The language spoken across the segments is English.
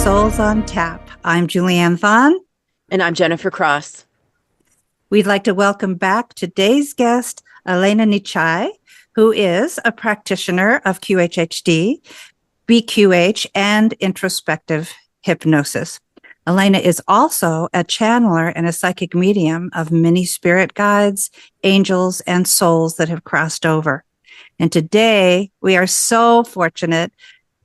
Souls on Tap. I'm Julianne Thon. And I'm Jennifer Cross. We'd like to welcome back today's guest, Elena Nichay, who is a practitioner of QHHD, BQH, and introspective hypnosis. Elena is also a channeler and a psychic medium of many spirit guides, angels, and souls that have crossed over. And today we are so fortunate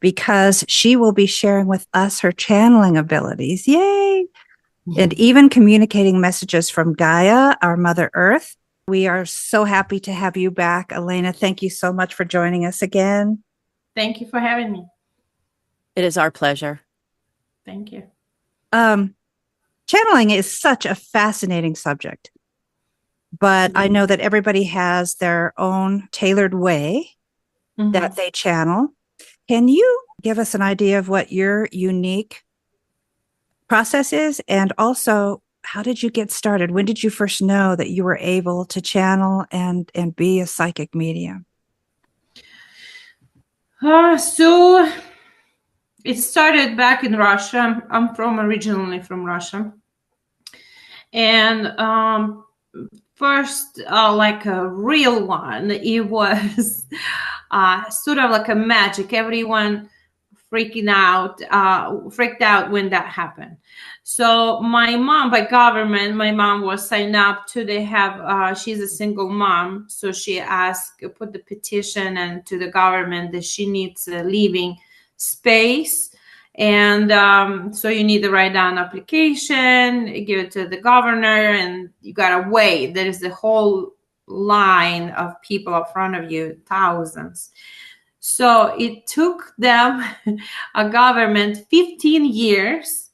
because she will be sharing with us her channeling abilities. Yay! And even communicating messages from Gaia, our Mother Earth. We are so happy to have you back, Elena. Thank you so much for joining us again. Thank you for having me. It is our pleasure. Thank you. Channeling is such a fascinating subject, but I know that everybody has their own tailored way that they channel. Can you give us an idea of what your unique process is? And also, how did you get started? When did you first know that you were able to channel and be a psychic medium? So it started back in Russia. I'm originally from Russia. And first, like a real one, it was sort of like a magic. Everyone freaked out when that happened. So my mom, by government, my mom was signed up to, they have, she's a single mom. So she put the petition and to the government that she needs a living space. And so you need to write down an application, give it to the governor, and you got to wait. There is a whole line of people in front of you, thousands. So it took them, a government, 15 years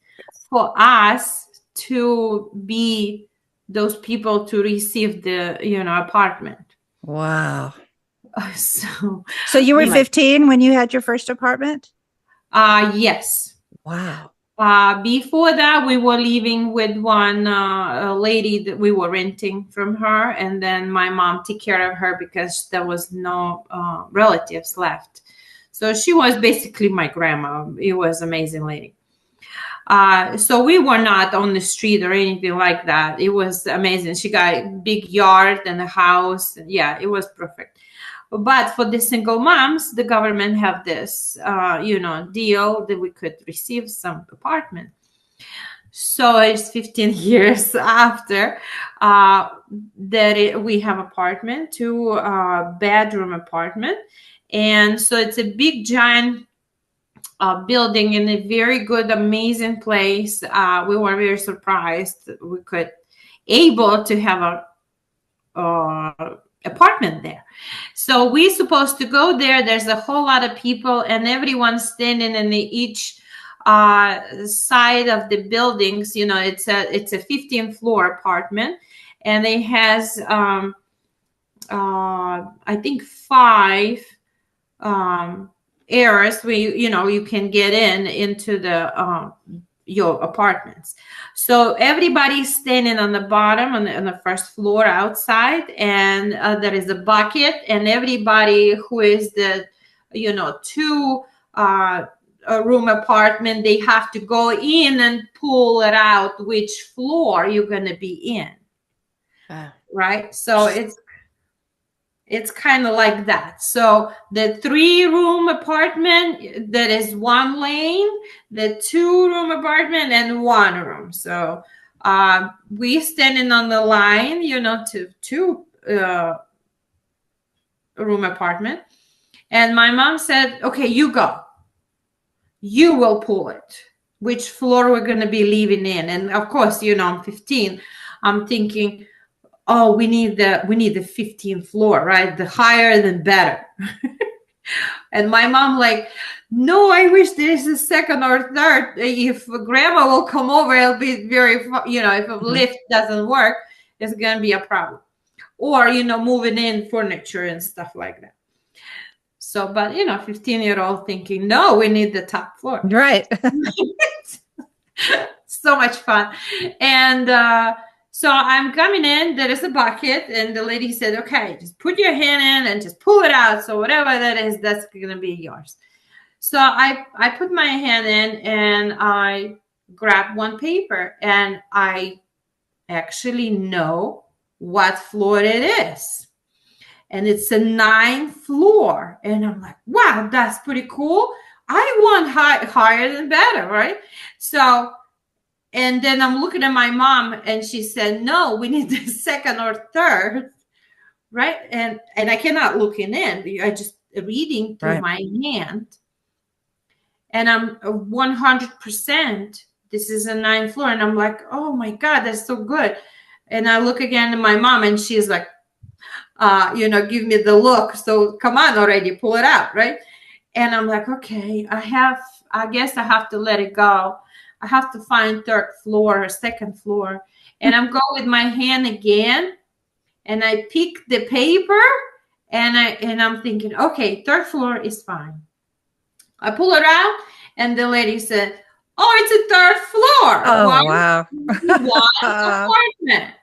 for us to be those people to receive the, apartment. Wow. So you were 15 when you had your first apartment? Yes. Wow. Before that, we were living with one lady that we were renting from her, and then my mom took care of her because there was no relatives left. So she was basically my grandma. It was an amazing lady. So we were not on the street or anything like that. It was amazing. She got a big yard and a house. Yeah, it was perfect. But for the single moms, the government have this, deal that we could receive some apartment. So it's 15 years after that we have apartment, 2-bedroom apartment. And so it's a big, giant building in a very good, amazing place. We were very surprised we could able to have a apartment there. So we're supposed to go there. There's a whole lot of people, and everyone's standing in each side of the buildings. It's a 15th floor apartment, and it has I think 5 areas where you can get into the your apartments. So everybody's standing on the bottom on the first floor outside, and there is a bucket, and everybody who is the 2-room apartment, they have to go in and pull it out which floor you're going to be in. Right? So it's kind of like that. So the 3-room apartment, that is 1 lane, the 2-room apartment, and 1 room. So we standing on the line, to 2-room apartment. And my mom said, okay, you go. You will pull it. Which floor we're going to be living in. And of course, I'm 15. I'm thinking, oh, we need the 15th floor, right? The higher, the better. And my mom like, no, I wish there's a second or third. If grandma will come over, it'll be very, if a lift doesn't work, it's going to be a problem. Or, moving in furniture and stuff like that. So, but, 15-year-old thinking, no, we need the top floor. Right. So much fun. And, so I'm coming in, there is a bucket, and the lady said, okay, just put your hand in and just pull it out. So whatever that is, that's going to be yours. So I put my hand in and I grabbed one paper, and I actually know what floor it is. And it's a 9th floor. And I'm like, wow, that's pretty cool. I want higher than better, right? So, and then I'm looking at my mom, and she said, no, we need the 2nd or 3rd, right? And I cannot look in. I just reading through my hand. And I'm 100%. This is a 9th floor. And I'm like, oh my God, that's so good. And I look again at my mom, and she's like, give me the look. So come on already, pull it out, right? And I'm like, okay, I guess I have to let it go. I have to find 3rd floor or 2nd floor. And I'm going with my hand again, and I pick the paper, and I'm thinking, okay, 3rd floor is fine. I pull it out, and the lady said, oh, it's a 3rd floor. Oh, wow. One apartment.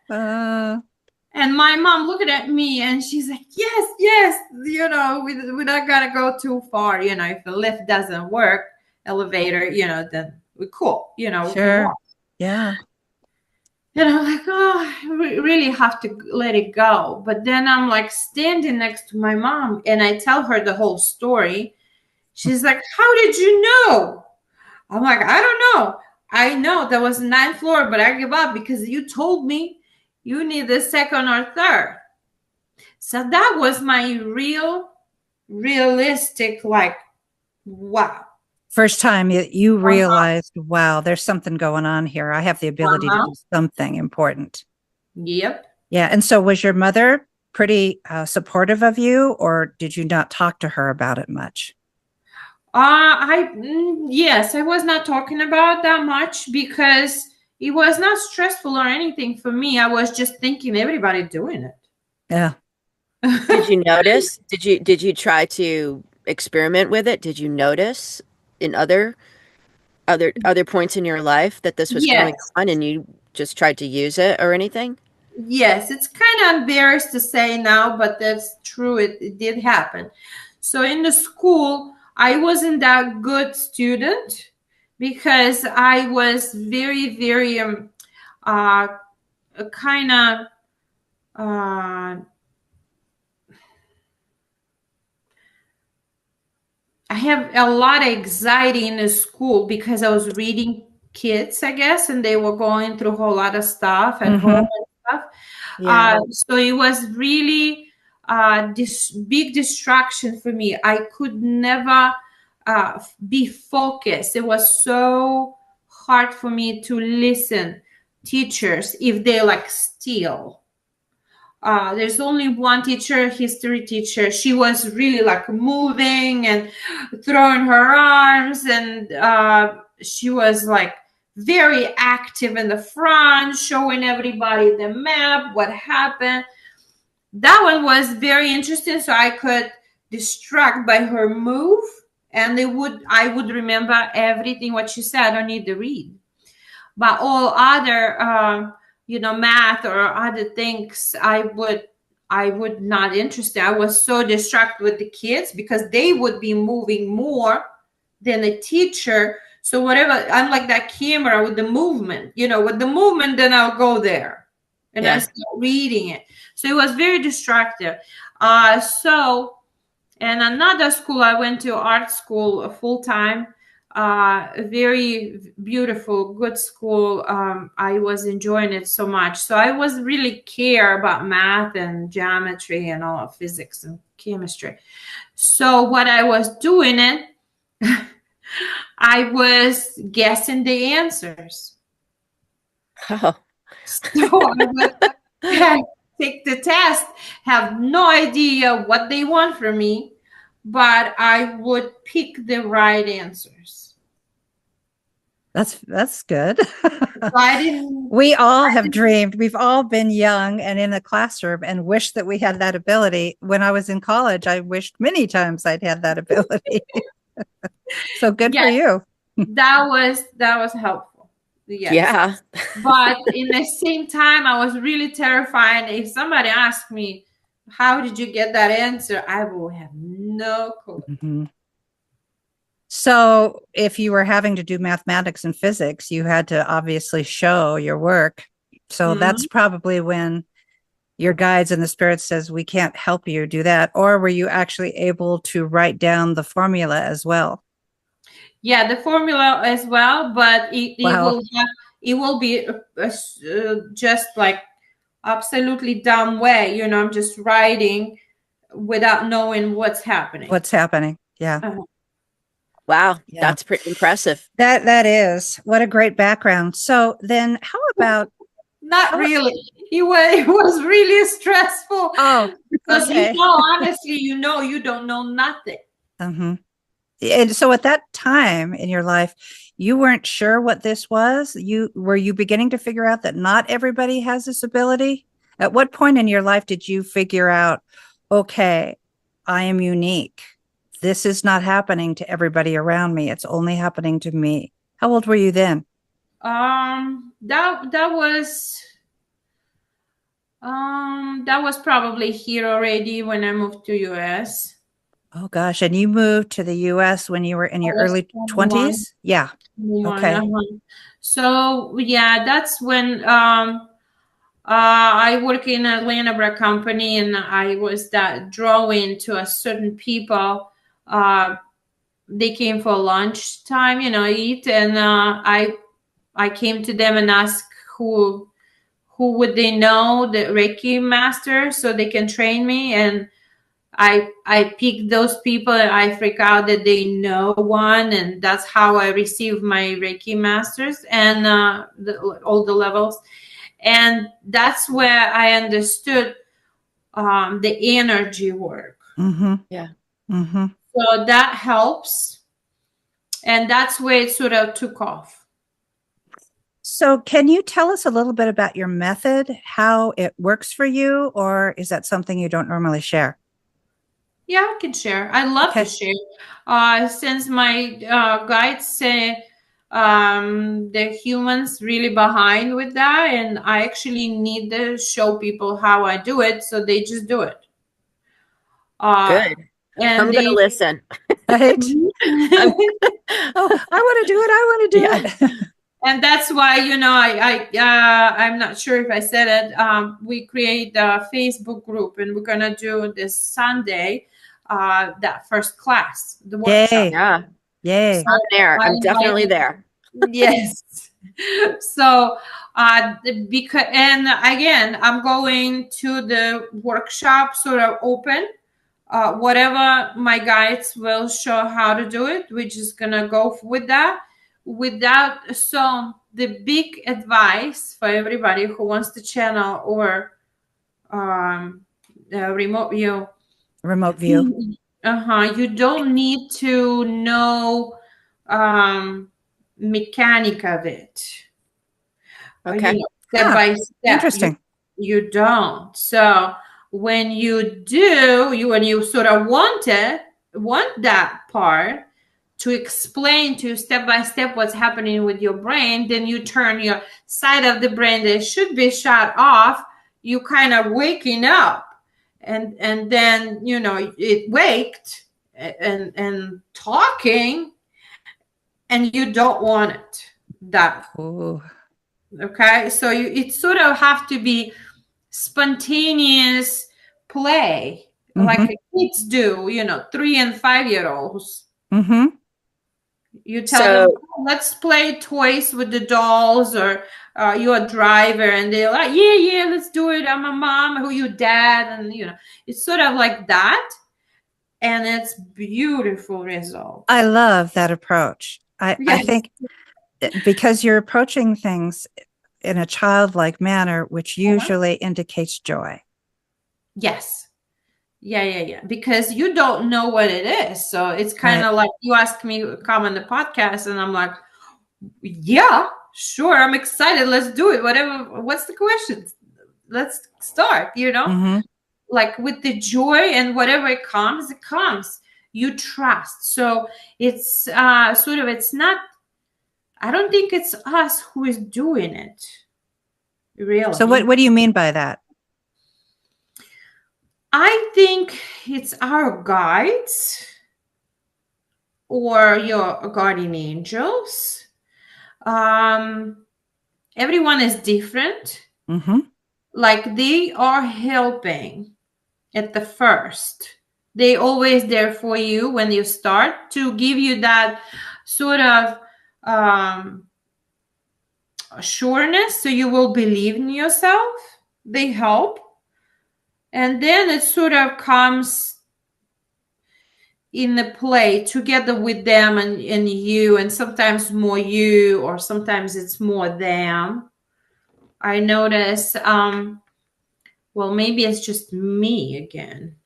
And my mom looked at me, and she's like, yes, we're not going to go too far. If the lift doesn't work, elevator, then we're cool, Sure. Yeah. And I'm like, oh, we really have to let it go. But then I'm like standing next to my mom, and I tell her the whole story. She's like, how did you know? I'm like, I don't know. I know there was a 9th floor, but I give up because you told me you need the 2nd or 3rd. So that was my realistic, like, wow. First time you realized, wow, there's something going on here. I have the ability to do something important. Yep. Yeah. And so was your mother pretty supportive of you, or did you not talk to her about it much? Yes, I was not talking about that much because it was not stressful or anything for me. I was just thinking everybody doing it. Yeah. Did you notice? Did you try to experiment with it? Did you notice in other points in your life that this was going on, and you just tried to use it or anything? Yes, it's kind of embarrassed to say now, but that's true. It did happen. So in the school, I wasn't that good student because I was very, very kind of I have a lot of anxiety in the school because I was reading kids, I guess, and they were going through a whole lot of stuff at home and stuff. Yeah. So it was really this big distraction for me. I could never be focused. It was so hard for me to listen teachers if they like steal. There's only one teacher, history teacher. She was really like moving and throwing her arms, and she was like very active in the front, showing everybody the map, what happened. That one was very interesting, so I could distract by her move, and I would remember everything what she said. I don't need to read. But all other math or other things, I would not interested. I was so distracted with the kids because they would be moving more than the teacher. So whatever, I'm like that camera with the movement, with the movement, then I'll go there and I start reading it. So it was very distractive. So in another school, I went to art school full time. A very beautiful, good school. I was enjoying it so much. So I was really care about math and geometry and all of physics and chemistry. So what I was doing I was guessing the answers. Oh. So I would take the test, have no idea what they want from me, but I would pick the right answers. That's good. So we all have dreamed. We've all been young and in a classroom and wished that we had that ability. When I was in college, I wished many times I'd had that ability. So good for you. That was helpful. Yes. Yeah. But in the same time, I was really terrified. If somebody asked me, how did you get that answer? I will have no clue. Mm-hmm. So if you were having to do mathematics and physics, you had to obviously show your work. So that's probably when your guides and the spirits says, we can't help you do that. Or were you actually able to write down the formula as well? Yeah, the formula as well, but Wow. it will be just like absolutely dumb way. You know, I'm just writing without knowing what's happening. What's happening? Yeah. Wow, Yeah. that's pretty impressive. That is. What a great background. So then how about Not really. It was really stressful. Oh, because okay. honestly, you don't know nothing. Mm-hmm. And so at that time in your life, you weren't sure what this was. Were you beginning to figure out that not everybody has this ability? At what point in your life did you figure out, okay, I am unique. This is not happening to everybody around me. It's only happening to me. How old were you then? That was probably here already when I moved to US. Oh gosh, and you moved to the US when you were in your early 20s? Yeah. 21, Okay. So yeah, that's when I work in Atlanta Bread Company, and I was that drawing to a certain people. They came for lunchtime, eat, and I came to them and asked who would they know the Reiki master so they can train me, and I pick those people and I freak out that they know one, and that's how I receive my Reiki masters and all the levels. And that's where I understood the energy work. Mm-hmm. Yeah. Mm-hmm. So that helps. And that's where it sort of took off. So can you tell us a little bit about your method, how it works for you, or is that something you don't normally share? Yeah, I can share. I love to share. Since my guides say the humans really behind with that, and I actually need to show people how I do it, so they just do it. Good. And I'm going to listen. Right? Oh, I want to do it. I want to do it. And that's why, I'm not sure if I said it. We create a Facebook group, and we're gonna do this Sunday, that first class, the workshop. Yay. Yeah. Yay. So I'm there. I'm definitely there. Yes. So, because, and again, I'm going to the workshop sort of open. Whatever my guides will show how to do it, we're just gonna go with that. So the big advice for everybody who wants to channel or remote view. You don't need to know mechanic of it. Okay. Step by step. Interesting. You don't. So when you do, when you sort of want that part to explain to you step by step what's happening with your brain, then you turn your side of the brain that should be shut off, you kind of waking up, and then it waked and talking, and you don't want it that. Ooh. Okay, so it sort of have to be spontaneous play, like kids do, 3 and 5-year-olds. Mm-hmm. You tell them, let's play toys with the dolls, or you're a driver, and they're like, yeah, let's do it. I'm a mom, who you dad, and it's sort of like that, and it's beautiful result. I love that approach. I think because you're approaching things in a childlike manner, which usually indicates joy. Yes. Yeah. Because you don't know what it is. So it's kind of like you asked me to come on the podcast, and I'm like, yeah, sure. I'm excited. Let's do it. Whatever. What's the question? Let's start, like with the joy, and whatever it comes, it comes. You trust. So it's it's not, I don't think it's us who is doing it. Really. So what do you mean by that? I think it's our guides, or your guardian angels. Everyone is different. Mm-hmm. Like they are helping at the first. They always there for you when you start to give you that sort of sureness, so you will believe in yourself. They help, and then it sort of comes in the play together with them and you, and sometimes more you, or sometimes it's more them. I notice, well, maybe it's just me again.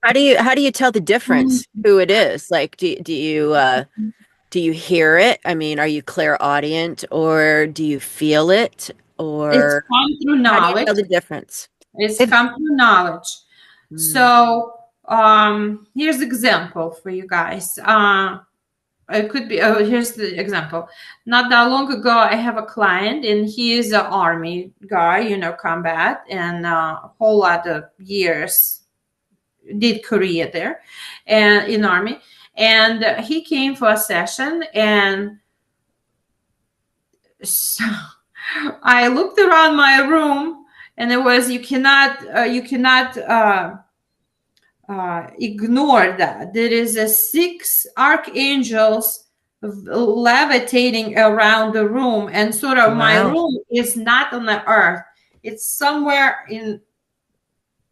How do you tell the difference who it is? Like, do you hear it? I mean, are you clairaudient, or do you feel it, It's or come through how do you knowledge. tell the difference? It's come through knowledge. So here's the example for you guys. It could be, here's the example. Not that long ago, I have a client, and he is an army guy, you know, combat, and a whole lot of years did career there and in army. And he came for a session, and so I looked around my room, and it was, you cannot ignore that there is a 6 archangels levitating around the room, and sort of my room is not on the earth, it's somewhere in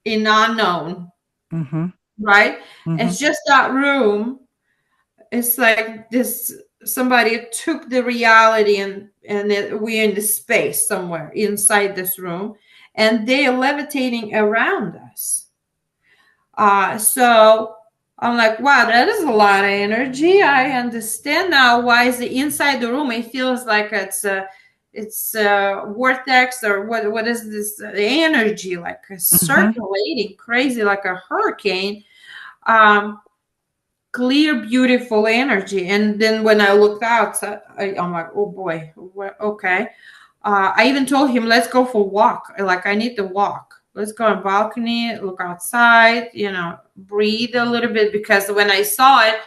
unknown. Mm-hmm. Right. Mm-hmm. It's just that room. It's like this, somebody took the reality, and we're in the space somewhere inside this room, and they're levitating around us. So I'm like, wow, that is a lot of energy. I understand now why is the inside the room, it feels like it's a vortex, or what is this, the energy, like a circulating crazy, like a hurricane. Clear, beautiful energy. And then when I looked out, I'm like, oh boy, okay. I even told him, let's go for a walk. Like, I need to walk. Let's go on balcony, look outside, you know, breathe a little bit. Because when I saw it,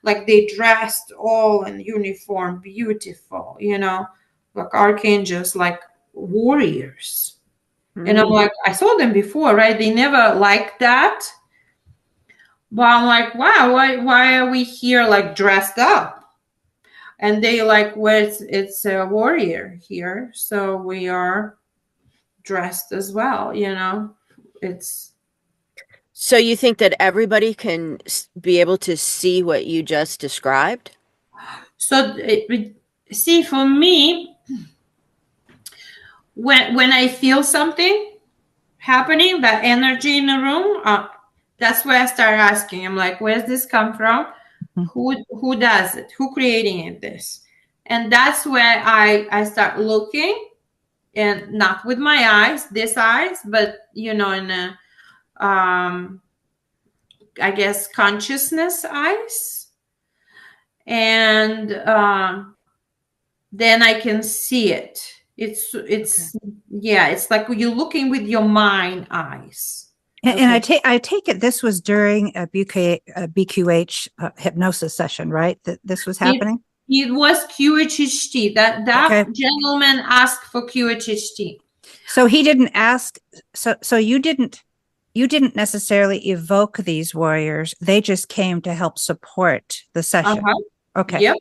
like, they dressed all in uniform, beautiful, you know, like archangels, like warriors. And I'm like, I saw them before, right? They never liked that. But I'm like, wow, why are we here like dressed up? And they like, well, it's a warrior here, so we are dressed as well, you know. It's So you think that everybody can be able to see what you just described? so see, for me, when I feel something happening, that energy in the room, that's where I start asking. I'm like, where's this come from? Who does it? Who creating it? This? And that's where I start looking, and not with my eyes, this eyes, but you know, in a I guess consciousness eyes, and then I can see it. It's yeah, it's like you're looking with your mind eyes. And I take it this was during a BQH hypnosis session, right? That this was happening? It was QHHT. That gentleman asked for QHHT. So he didn't ask. So you didn't necessarily evoke these warriors. They just came to help support the session. Okay. Yep.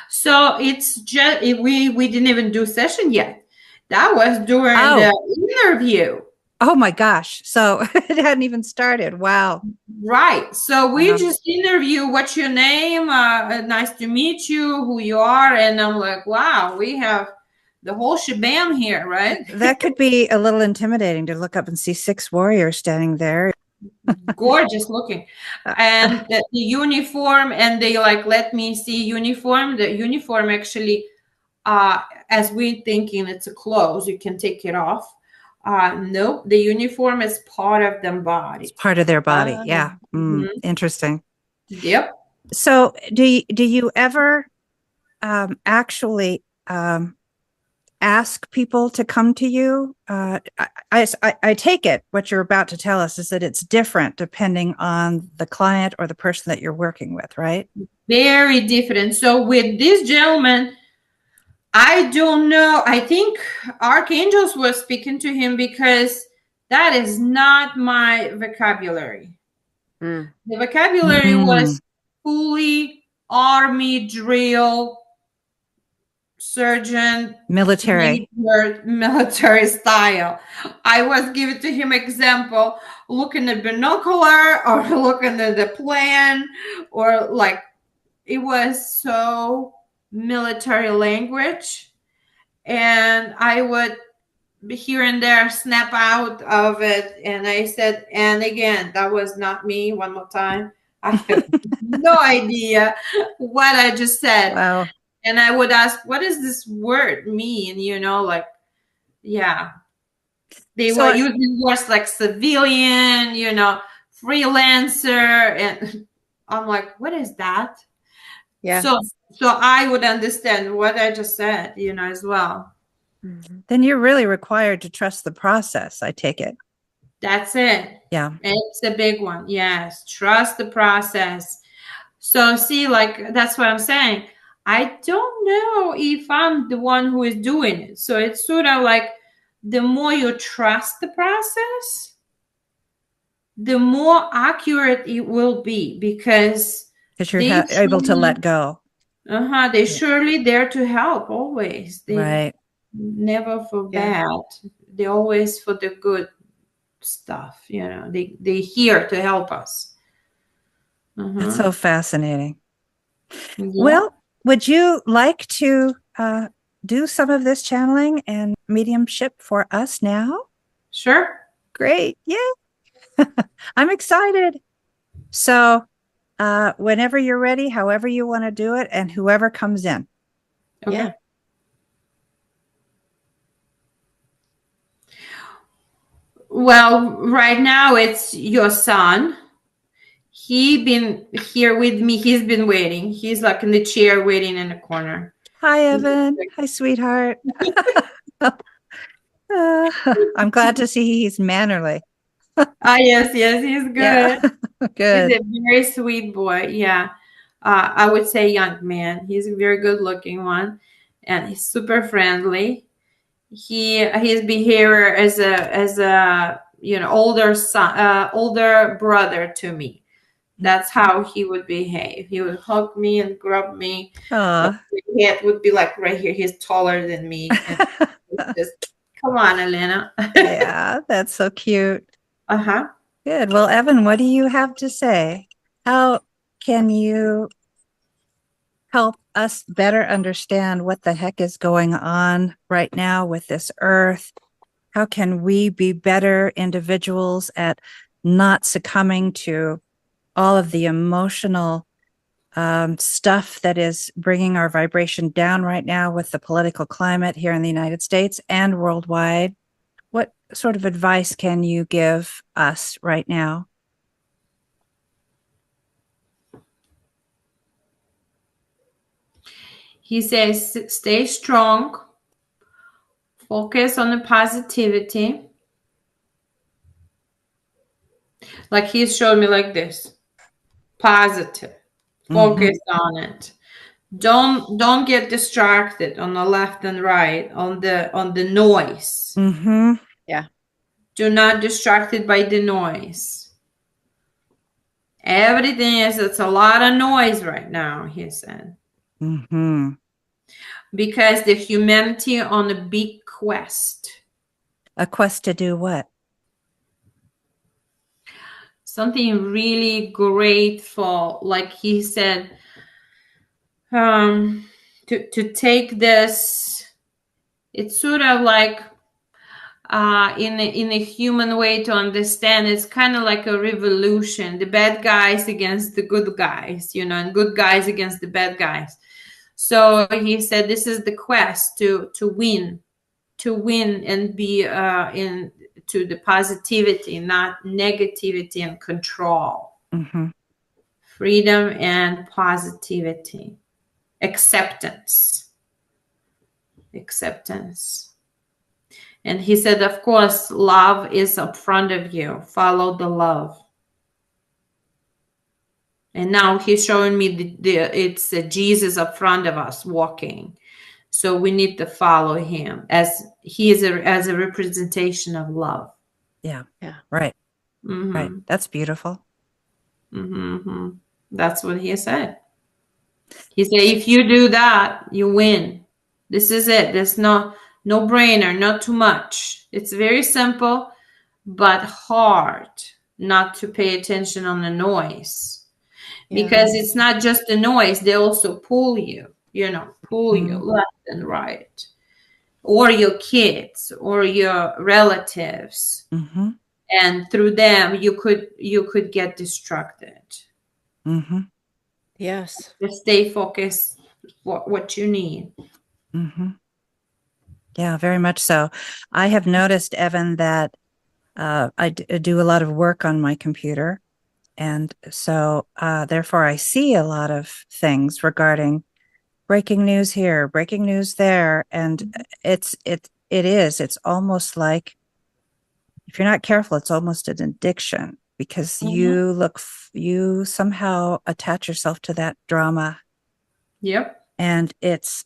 So it's just we didn't even do session yet. That was during the interview. Oh my gosh. So it hadn't even started. Wow. Right. So we just interview, what's your name? Nice to meet you, who you are. And I'm like, wow, we have the whole shebang here, right? That could be a little intimidating to look up and see 6 warriors standing there. Gorgeous looking. And the uniform, and they like, let me see uniform. The uniform actually, as we're thinking it's a clothes, you can take it off. Nope, the uniform is part of their body. It's part of their body. Yeah. Interesting. Yep. So do you ever actually ask people to come to you? I take it what you're about to tell us is that it's different depending on the client or the person that you're working with, right? Very different. So with this gentleman, I don't know. I think archangels were speaking to him because that is not my vocabulary. The vocabulary was fully army drill, surgeon, military style. I was giving to him example, looking at binocular or looking at the plan, or like it was so military language, and I would here and there snap out of it, and I said, and again, that was not me. One more time. I have no idea what I just said. Wow. And I would ask, what does this word mean? You know, like, yeah. They were using words like civilian, you know, freelancer. And I'm like, what is that? Yeah. So I would understand what I just said, you know, as well. Then you're really required to trust the process, I take it. That's it. Yeah. It's a big one. Yes. Trust the process. So see, like, that's what I'm saying. I don't know if I'm the one who is doing it. So it's sort of like the more you trust the process, the more accurate it will be, because you're able to let go. They're surely there to help always. Right. Never for bad. They're always for the good stuff. You know, they're here to help us. That's so fascinating. Yeah. Well, would you like to do some of this channeling and mediumship for us now? Sure. Great. Yay. I'm excited. So whenever you're ready, however you want to do it, and whoever comes in. Okay. Yeah. Well, right now it's your son. He been here with me. He's been waiting. He's like in the chair waiting in the corner. Hi, Evan. Hi, sweetheart. I'm glad to see he's mannerly. Yes, he's good. Yeah. Good. He's a very sweet boy. Yeah. I would say young man. He's a very good looking one, and he's super friendly. His behavior as a you know older son, older brother to me. That's how he would behave. He would hug me and grab me. His head would be like right here. He's taller than me. Just come on, Elena. Yeah, that's so cute. Uh-huh. Good. Well, Evan, what do you have to say? How can you help us better understand what the heck is going on right now with this earth? How can we be better individuals at not succumbing to all of the emotional stuff that is bringing our vibration down right now with the political climate here in the United States and worldwide? What sort of advice can you give us right now? He says, stay strong, focus on the positivity. Like he showed me like this, positive, focus on it. Don't get distracted on the left and right, on the noise. Yeah. Do not distracted by the noise. Everything it's a lot of noise right now, he said. Because the humanity on a big quest. A quest to do what? Something really grateful, like he said, to take this. It's sort of like in a human way to understand. It's kind of like a revolution, the bad guys against the good guys, you know, and good guys against the bad guys. So he said this is the quest to win and be into the positivity, not negativity and control. Freedom and positivity, acceptance. acceptance. And he said, of course, love is up front of you. Follow the love. And now he's showing me it's Jesus up front of us walking. So we need to follow him as he is as a representation of love. Yeah. Right. Mm-hmm. Right. That's beautiful. Mm-hmm. That's what he said. He said, if you do that, you win. This is it. There's no brainer, not too much. It's very simple, but hard not to pay attention on the noise. Because it's not just the noise, they also pull you, you left and right. Or your kids or your relatives. Mm-hmm. And through them you could get distracted. Mm-hmm. Yes. Just stay focused what you need. Mm-hmm. Yeah, very much so. I have noticed, Evan, that I do a lot of work on my computer. And so, therefore, I see a lot of things regarding breaking news here, breaking news there. And it's almost like, if you're not careful, it's almost an addiction, because you somehow attach yourself to that drama. Yep. And it's,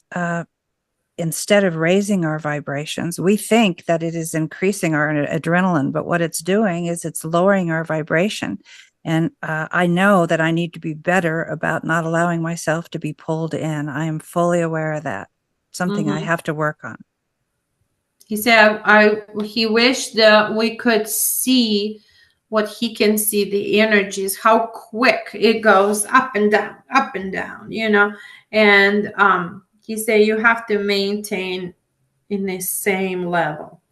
instead of raising our vibrations, we think that it is increasing our adrenaline, but what it's doing is it's lowering our vibration. And I know that I need to be better about not allowing myself to be pulled in. I am fully aware of that. Something I have to work on. He said, he wished that we could see what he can see, the energies, how quick it goes up and down, and he said you have to maintain in the same level.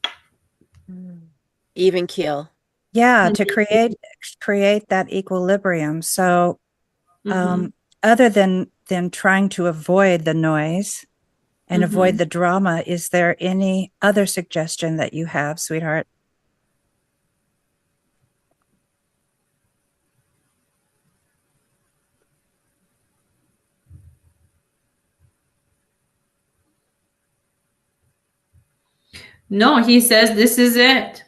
Even keel. Yeah, to create that equilibrium. So other than trying to avoid the noise and avoid the drama, is there any other suggestion that you have, sweetheart? No, he says this is it.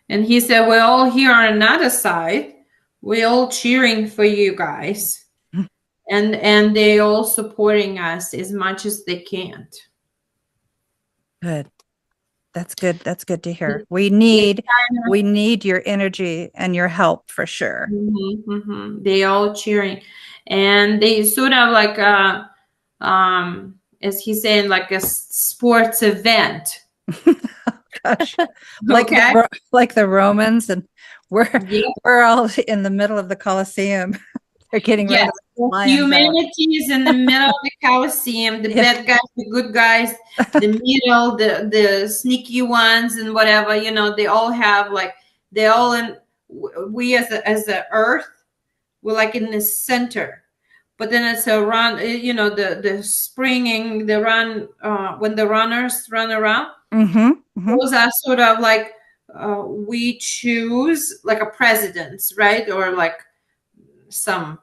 And he said, we're all here on another side. We're all cheering for you guys. And they all supporting us as much as they can. Good. That's good. That's good to hear. We need your energy and your help for sure. They all cheering. And they sort of like as he's saying, like a sports event. Gosh, like the Romans, and we're all in the middle of the Colosseum. They're getting ready. Humanity is in the middle of the Colosseum. The bad guys, the good guys, the middle, the sneaky ones, and whatever. They all have we as the Earth, we're like in the center. But then it's around, the springing, the run, when the runners run around. Those are sort of like we choose like a president, right? Or like some,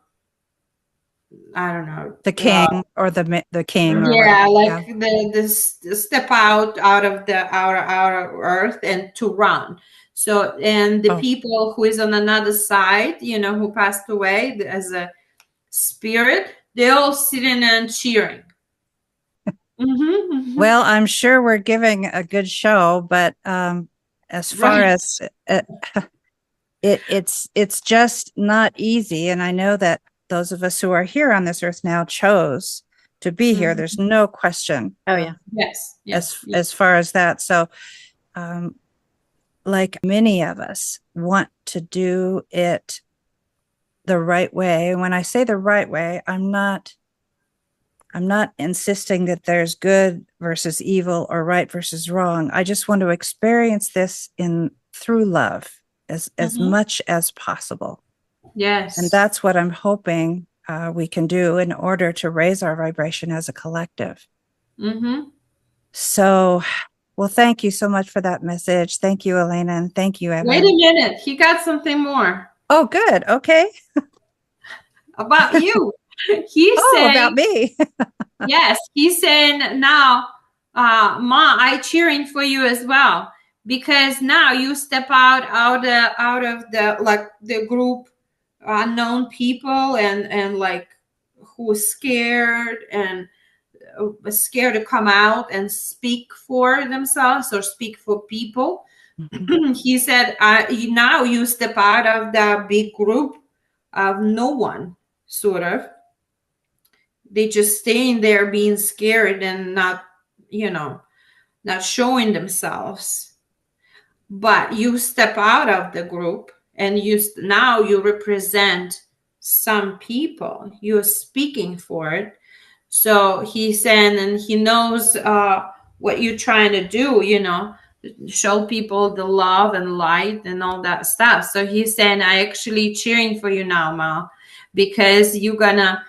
I don't know, the king or the king. The step out of the outer earth and to run. So, and the people who is on another side, who passed away as a spirit, they're all sitting and cheering. Well, I'm sure we're giving a good show, but as far as it's just not easy. And I know that those of us who are here on this earth now chose to be here. There's no question. Oh yeah. Yes. As far as that. So, like many of us want to do it the right way. And when I say the right way, I'm not insisting that there's good versus evil or right versus wrong. I just want to experience this through love as much as possible. Yes. And that's what I'm hoping we can do in order to raise our vibration as a collective. So, well, thank you so much for that message. Thank you, Elena, and thank you, Evan. Wait a minute. He got something more. Oh, good. Okay. About you. He's saying about me. Yes, he's saying now Ma, I cheering for you as well, because now you step out of the like the group, unknown people and like who is scared and scared to come out and speak for themselves or speak for people. He said, now you step out of the big group of no one, sort of. They just staying there being scared and not, not showing themselves. But you step out of the group and now you represent some people. You're speaking for it. So he's saying, and he knows what you're trying to do, show people the love and light and all that stuff. So he's saying, I actually cheering for you now, Ma, because you're gonna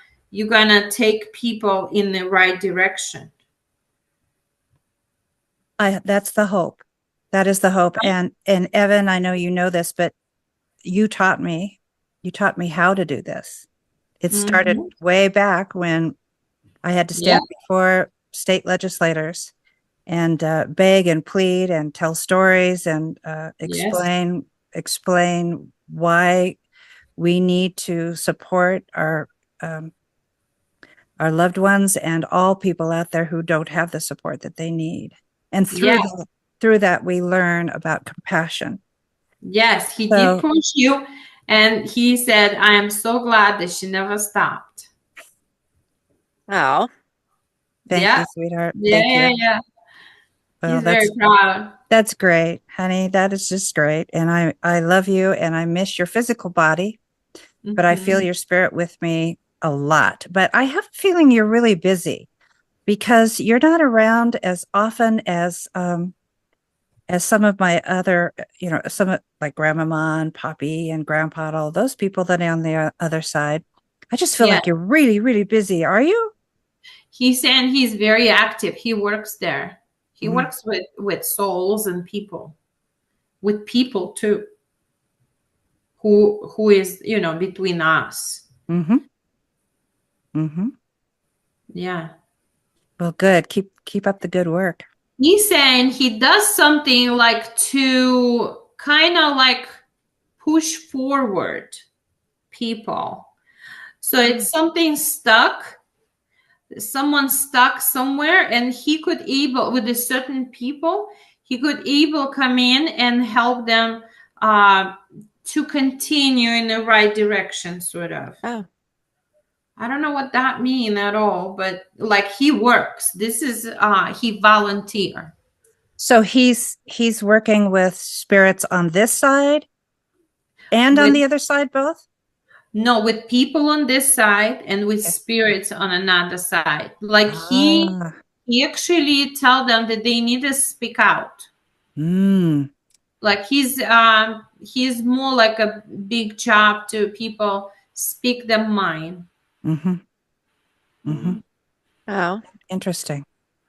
take people in the right direction. That's the hope. That is the hope. And Evan, I know you know this, but you taught me how to do this. It started way back when I had to stand before state legislators and beg and plead and tell stories and explain why we need to support our loved ones and all people out there who don't have the support that they need. And through that, we learn about compassion. Yes, he did push you. And he said, I am so glad that she never stopped. Oh. Thank you, sweetheart. Yeah, Thank you. Well, he's very proud. That's great, honey. That is just great. And I love you and I miss your physical body, but I feel your spirit with me a lot. But I have a feeling you're really busy because you're not around as often as some of my other, some like Grandmama and Poppy and Grandpa, all those people that are on the other side. I just feel like you're really, really busy. Are you? He's saying he's very active. He works there. He works with souls and people, with people too, who is, between us. Yeah. Well, good. Keep up the good work. He's saying he does something like to kind of like push forward people. So it's something stuck. Someone stuck somewhere, and he could with a certain people, he could come in and help them to continue in the right direction, sort of. Oh. I don't know what that means at all, but like he works. This is he volunteer. So he's working with spirits on this side and on the other side, both? No, with people on this side and with spirits on another side. Like he actually tell them that they need to speak out. Like he's more like a big job to people speak their mind. Oh, interesting.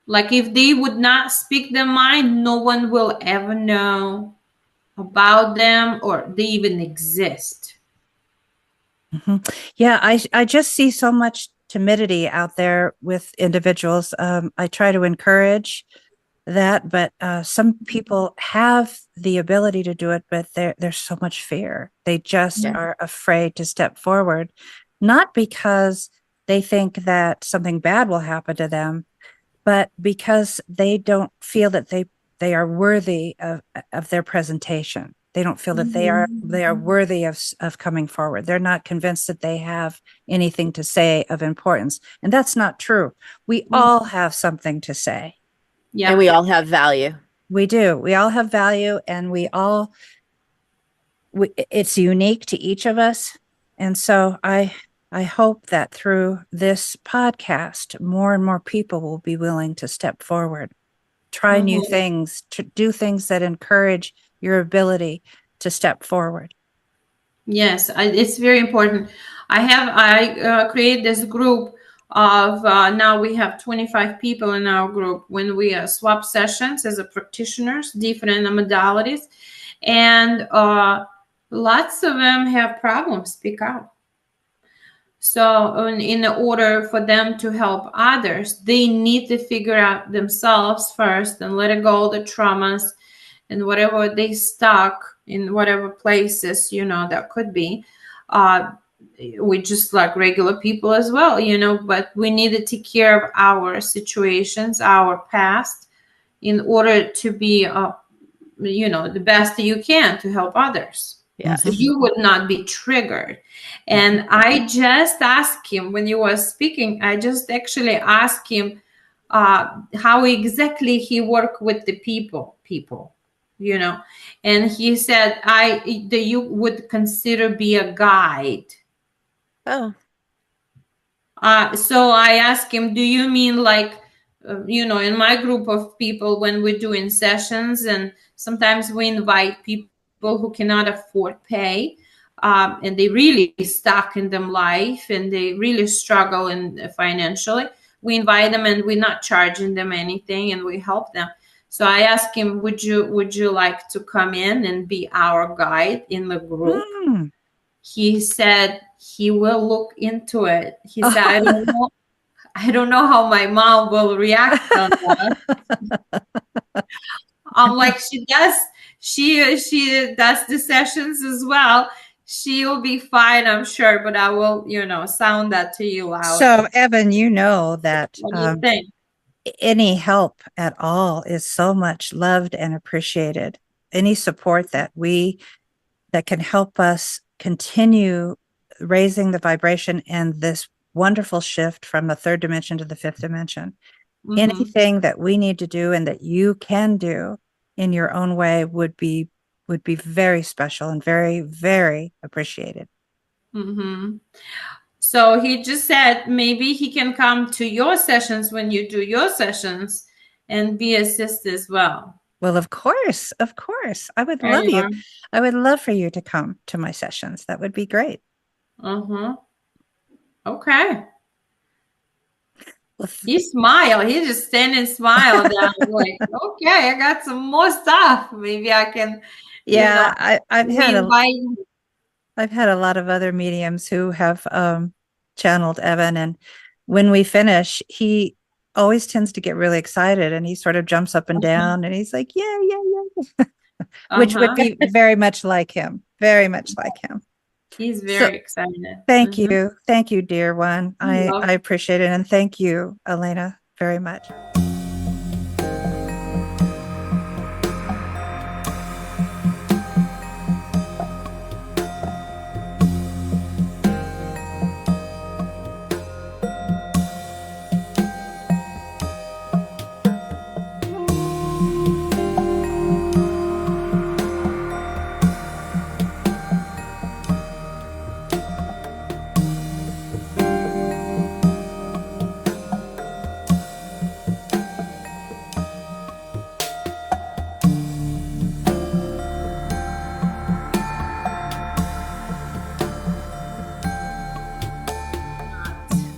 Like if they would not speak their mind, no one will ever know about them or they even exist. Yeah, I just see so much timidity out there with individuals. I try to encourage that, but some people have the ability to do it, but there's so much fear. They just are afraid to step forward, not because they think that something bad will happen to them, but because they don't feel that they are worthy of their presentation. They don't feel that they are worthy of coming forward. They're not convinced that they have anything to say of importance. And that's not true. We all have something to say. Yeah. And we all have value. We do. We all have value, and it's unique to each of us. And so I hope that through this podcast, more and more people will be willing to step forward, try new things, to do things that encourage your ability to step forward. Yes, it's very important. I create this group of now we have 25 people in our group when we swap sessions as a practitioners, different modalities, and lots of them have problems speak out. So in order for them to help others, they need to figure out themselves first and let go of the traumas and whatever they stuck in whatever places, that could be. We just like regular people as well, but we need to take care of our situations, our past, in order to be, the best you can to help others. Yes. So you would not be triggered. And I just asked him when you were speaking, I just actually asked him how exactly he worked with the people, and he said, that you would consider be a guide. Oh. So I asked him, do you mean like, in my group of people, when we're doing sessions, and sometimes we invite people who cannot afford pay, and they really stuck in them life and they really struggle financially. We invite them and we're not charging them anything, and we help them. So I asked him, would you like to come in and be our guide in the group? He said he will look into it. He said, I don't know how my mom will react on that. I'm like, she does the sessions as well. She'll be fine, I'm sure, but I will, sound that to you out. So, Evan, that what do you think? Any help at all is so much loved and appreciated. Any support that can help us continue raising the vibration and this wonderful shift from the third dimension to the fifth dimension. Anything that we need to do and that you can do in your own way would be very special and very, very appreciated. So he just said maybe he can come to your sessions when you do your sessions and be assist as well. Well, of course. I would love you. I would love for you to come to my sessions. That would be great. Okay. He smiled. He just standing and smiled. Like, okay, I got some more stuff. Maybe I can. Yeah, I've had a lot of other mediums who have channeled Evan, and when we finish, he always tends to get really excited, and he sort of jumps up and down, and he's like, yeah, which would be very much like him. Very much like him. He's very excited. Thank you, dear one. I appreciate it, and thank you, Elena, very much.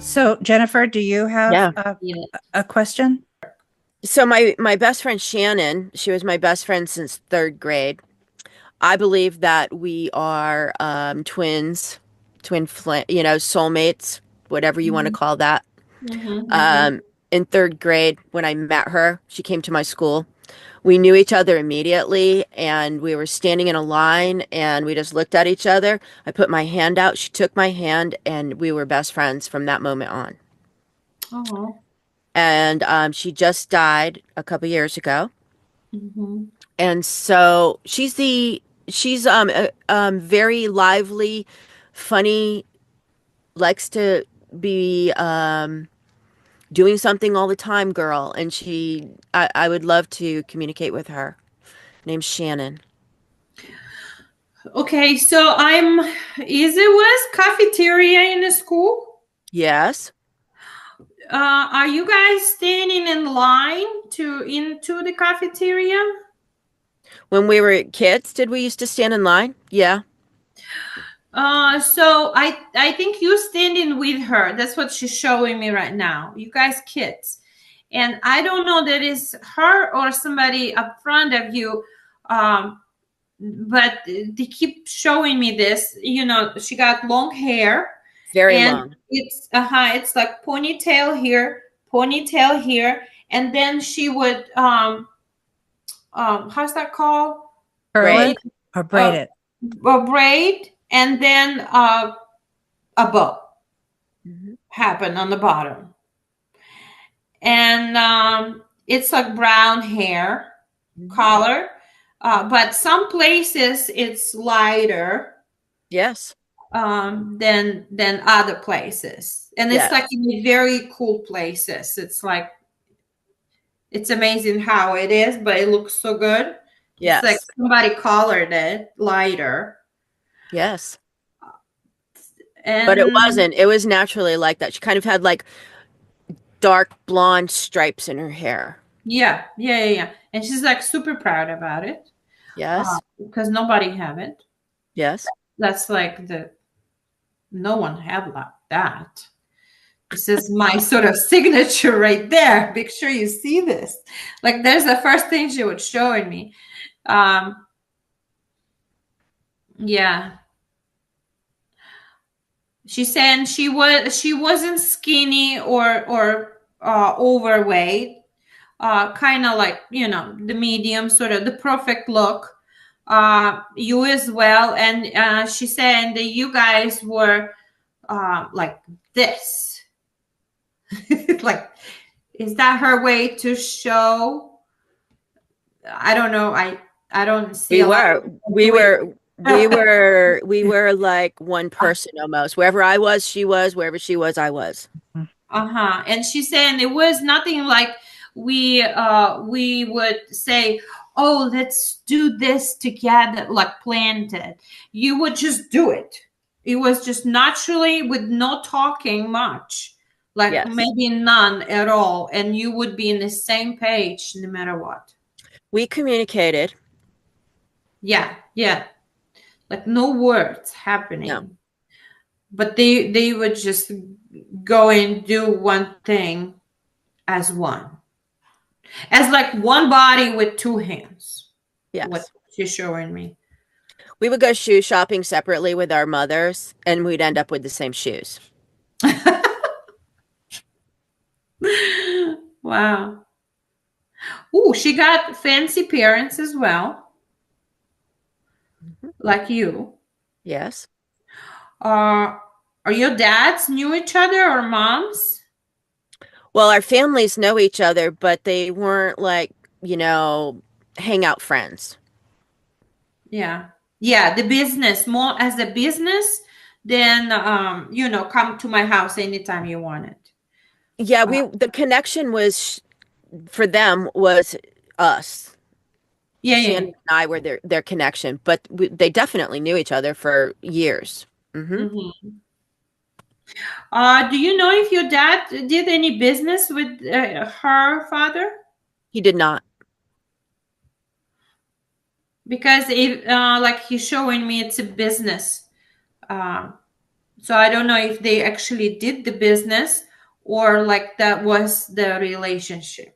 So, Jennifer, do you have a question? So my best friend Shannon, she was my best friend since third grade. I believe that we are twins, soulmates, whatever you want to call that. In third grade, when I met her, she came to my school. We knew each other immediately, and we were standing in a line, and we just looked at each other. I put my hand out, she took my hand, and we were best friends from that moment on. And she just died a couple years ago. And so she's very lively, funny, likes to be doing something all the time girl, and I would love to communicate with her. Name's Shannon. Okay, so is it was cafeteria in the school? Yes. Are you guys standing in line into the cafeteria? When we were kids, did we used to stand in line? Yeah. So I think you're standing with her. That's what she's showing me right now. You guys kids. And I don't know that it's her or somebody up front of you. But they keep showing me this, she got long hair Very And long. it's like ponytail here, and then she would how's that called? Curl Braid. it or braid it? A braid, and then a bow happen on the bottom. And it's like brown hair color, but some places it's lighter Yes. than other places, and it's Yes. like in very cool places. It's like it's amazing how it is, but it looks so good. Yes. It's like somebody colored it lighter. Yes. And But it wasn't. It was naturally like that. She kind of had like dark blonde stripes in her hair. yeah, and she's like super proud about it. Yes. Because nobody have it. Yes. That's like no one had like that. This is my sort of signature right there. Make sure you see this. Like there's the first thing she was showing me. Yeah. She said she wasn't skinny or overweight. Kind of like, the medium, sort of the perfect look. You as well. And she said that you guys were like this. Like, is that her way to show? I don't know. I don't see. We were like one person almost. Wherever I was, she was. Wherever she was, I was. And she's saying it was nothing like we would say, oh, let's do this together, like planned it. You would just do it. It was just naturally with no talking much, like Yes. maybe none at all, and you would be in the same page no matter what. We communicated. Yeah, like no words happening. No. But they would just go and do one thing as one. As like one body with two hands. Yes. What she's showing me. We would go shoe shopping separately with our mothers, and we'd end up with the same shoes. Wow. Ooh, she got fancy parents as well. Like you. Yes. Are your dads knew each other or moms? Well, our families know each other, but they weren't like, hangout friends. Yeah. The business, more as a business, then come to my house anytime you want it. Yeah, the connection was for them was us. Shannon and I were their connection, but they definitely knew each other for years. Do you know if your dad did any business with her father? He did not. Because if like he's showing me, it's a business. So I don't know if they actually did the business or like that was the relationship.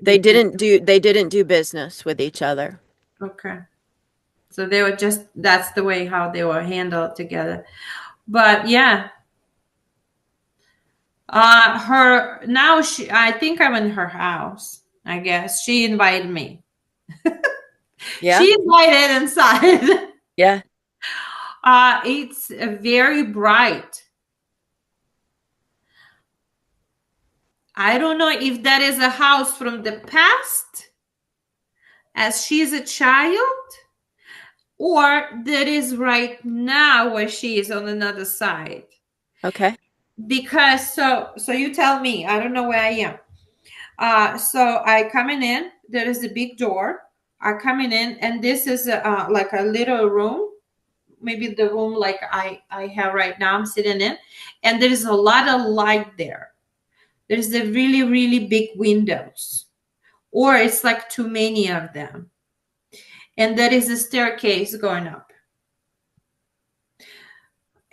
They didn't do business with each other. Okay. So they were that's the way how they were handled together. But yeah. I think I'm in her house, I guess. She invited me. Yeah. She invited inside. Yeah. It's very bright. I don't know if that is a house from the past as she's a child, or that is right now where she is on another side. Okay. Because so you tell me, I don't know where I am. So I coming in, there is a big door. I coming in, and this is like a little room, maybe the room like I have right now, I'm sitting in, and there is a lot of light there. There's a really, really big windows, or it's like too many of them. And there is a staircase going up.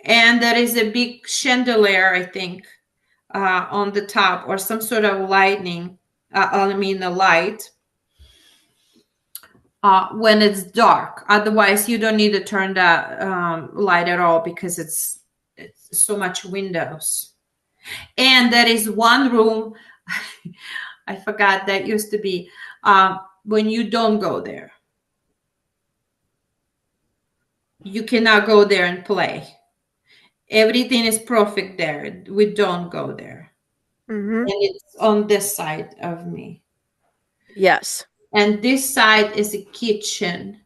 And there is a big chandelier, I think, on the top, or some sort of lighting. The light. When it's dark. Otherwise, you don't need to turn that light at all because it's so much windows. And there is one room, I forgot that used to be, when you don't go there. You cannot go there and play. Everything is perfect there. We don't go there. Mm-hmm. And it's on this side of me. Yes. And this side is a kitchen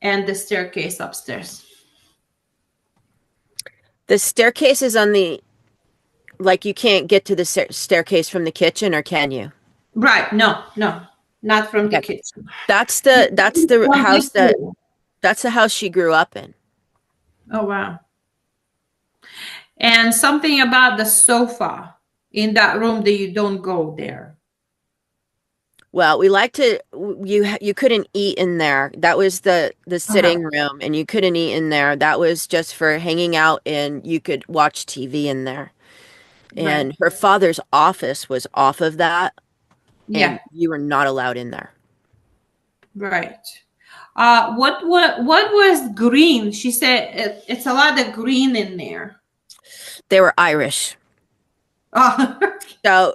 and the staircase upstairs. The staircase is on the, like, you can't get to the staircase from the kitchen, or can you? Right. No, not from the Okay. kitchen. That's the house the that's the house she grew up in. Oh, wow. And something about the sofa in that room that you don't go there. Well, we like to, you couldn't eat in there. That was the sitting room, and you couldn't eat in there. That was just for hanging out, and you could watch TV in there. And Right. her father's office was off of that, Yeah. and you were not allowed in there. Right. What was green? She said it's a lot of green in there. They were Irish. Oh. So,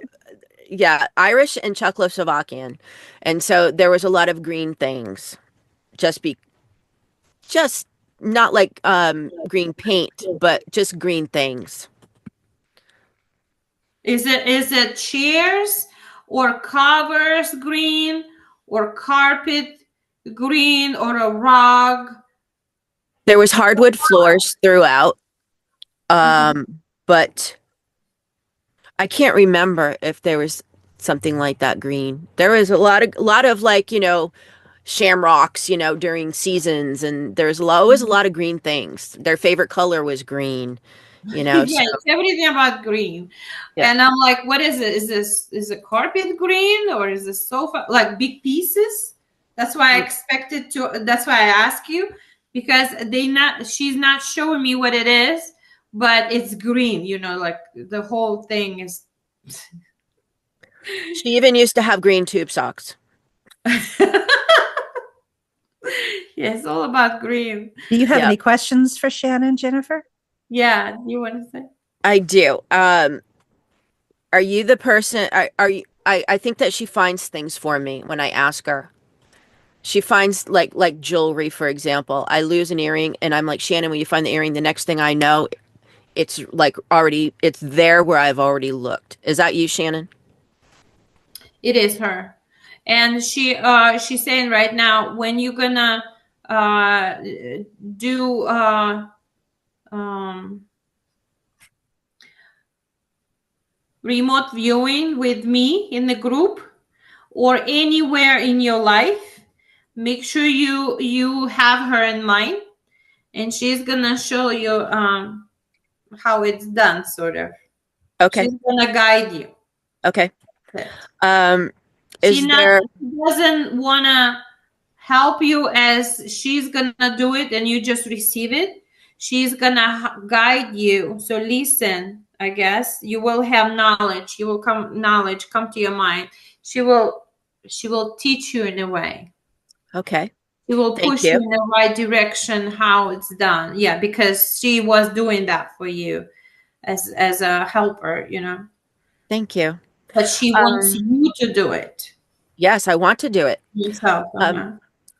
yeah, Irish and Czechoslovakian. And so there was a lot of green things. Just not like green paint, but just green things. Is it chairs or covers green or carpet green or a rug? There was hardwood floors throughout. But I can't remember if there was something like that green. There was a lot of like, shamrocks, during seasons, and there's always a lot of green things. Their favorite color was green, Yeah, so. it's everything about green. Yeah. And I'm like, what is it? Is it carpet green or is it sofa, like big pieces? That's why I expected to, that's why I ask you, because she's not showing me what it is, but it's green, like the whole thing is. She even used to have green tube socks. Yeah, it's all about green. Do you have Yeah. any questions for Shannon, Jennifer? Yeah, you want to say? I do. Are you the person? Are you? I think that she finds things for me when I ask her. She finds like jewelry, for example. I lose an earring, and I'm like, Shannon, when you find the earring, the next thing I know, it's like it's there where I've already looked. Is that you, Shannon? It is her, and she's saying right now, when you gonna do remote viewing with me in the group or anywhere in your life, make sure you have her in mind, and she's gonna show you how it's done, sort of. Okay. She's gonna guide you. Okay. She doesn't wanna help you as she's gonna do it and you just receive it. She's gonna guide you. So listen, I guess you will have knowledge. Knowledge come to your mind. She will teach you in a way. Okay. She will push you in the right direction how it's done. Yeah, because she was doing that for you as a helper, Thank you. But she wants you to do it. Yes, I want to do it. Yourself.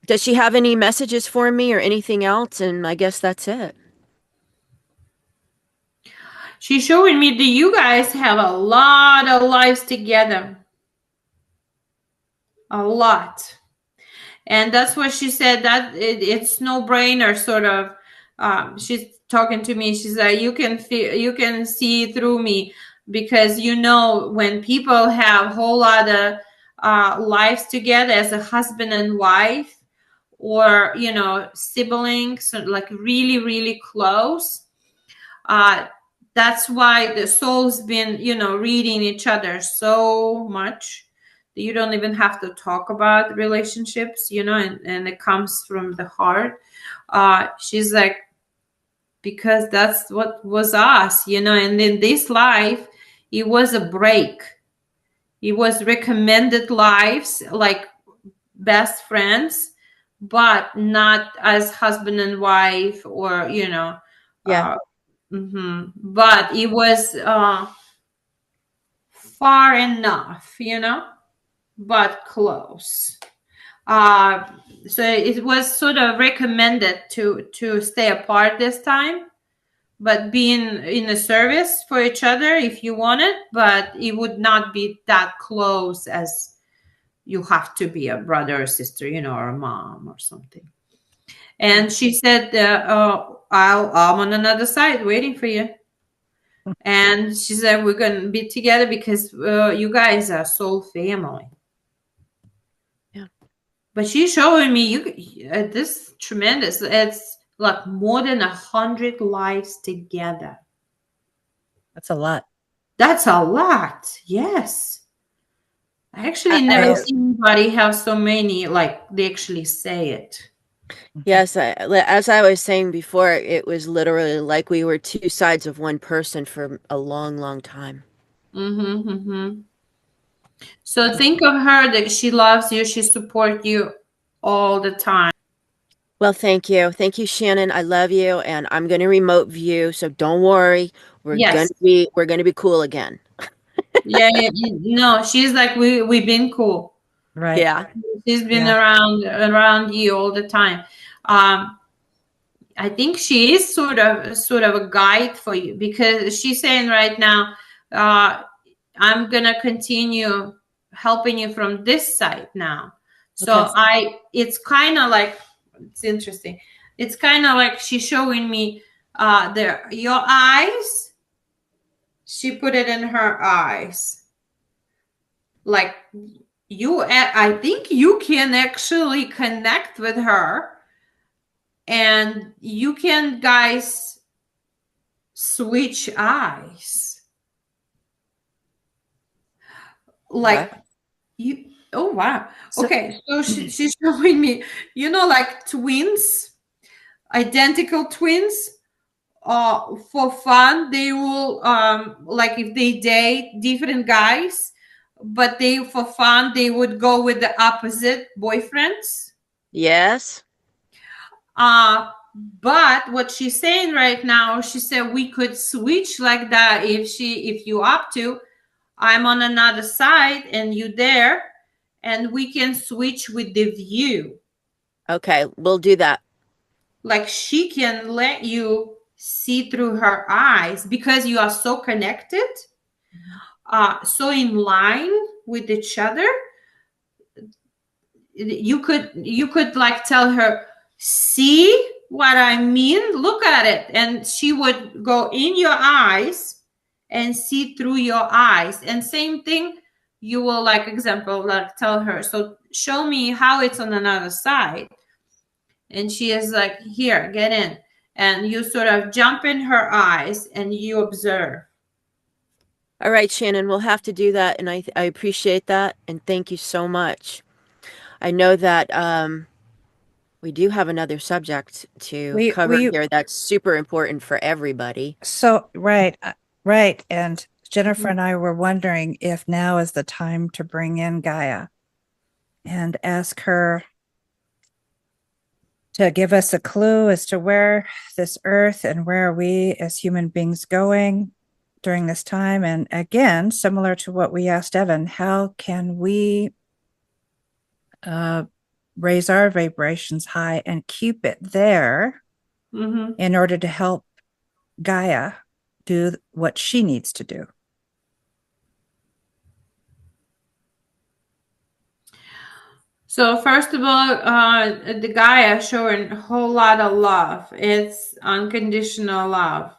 Does she have any messages for me or anything else? And I guess that's it. She's showing me that you guys have a lot of lives together. A lot. And that's what she said, that it's no brainer, sort of. She's talking to me. She's like, you can see through me, because when people have a whole lot of lives together as a husband and wife, or siblings, like really, really close. That's why the soul's been reading each other so much. You don't even have to talk about relationships, and it comes from the heart. She's like, because that's what was us, and in this life, it was a break. It was recommended lives, like best friends, but not as husband and wife, or, But it was far enough, but close. So it was sort of recommended to stay apart this time, but being in a service for each other if you wanted, but it would not be that close as you have to be a brother or sister, or a mom or something. And she said, I'm on another side waiting for you. And she said, we're going to be together because you guys are soul family. Yeah. But she's showing me this tremendous. It's like more than 100 lives together. That's a lot. That's a lot. Yes. I actually never seen anybody have so many, like they actually say it. Yes, as I was saying before, it was literally like we were two sides of one person for a long, long time. So think of her that she loves you, she supports you all the time. Well, thank you. Thank you, Shannon. I love you, and I'm going to remote view, so don't worry. We're going to be cool again. Yeah, no, she's like we've been cool. Right. Yeah. She's been around you all the time. I think she is sort of a guide for you, because she's saying right now, I'm gonna continue helping you from this side now. So it's kind of like, it's interesting. It's kind of like she's showing me your eyes. She put it in her eyes. Like I think you can actually connect with her, and you can guys switch eyes. Like what? Oh wow. Okay, so she's showing me, like twins, identical twins. For fun, they will like if they date different guys, but for fun they would go with the opposite boyfriends. Yes. But what she's saying right now, she said we could switch like that if you opt to. I'm on another side and you there, and we can switch with the view. Okay, we'll do that. Like she can let you see through her eyes, because you are so connected, so in line with each other. You could like tell her, see what I mean? Look at it. And she would go in your eyes and see through your eyes. And same thing, you will like tell her, so show me how it's on another side. And she is like, here, get in. And you sort of jump in her eyes and you observe. All right, Shannon, we'll have to do that. And I appreciate that. And thank you so much. I know that we do have another subject to cover here that's super important for everybody. So, right. And Jennifer and I were wondering if now is the time to bring in Gaia and ask her to give us a clue as to where this earth and where are we as human beings going during this time. And again, similar to what we asked Evan, how can we raise our vibrations high and keep it there in order to help Gaia do what she needs to do? So first of all, the Gaia showing a whole lot of love. It's unconditional love.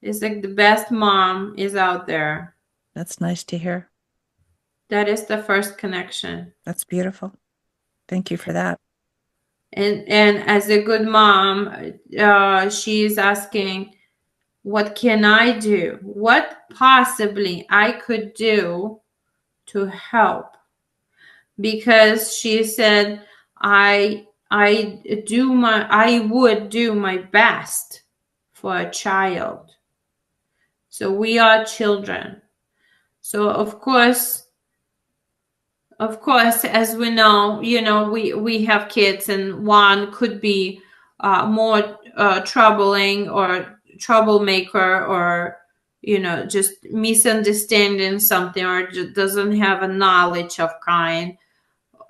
It's like the best mom is out there. That's nice to hear. That is the first connection. That's beautiful. Thank you for that. And as a good mom, she is asking, what can I do? What possibly I could do to help? Because she said, I would do my best for a child. So we are children. So of course, as we know, we have kids, and one could be more troubling or troublemaker, or just misunderstanding something, or just doesn't have a knowledge of kind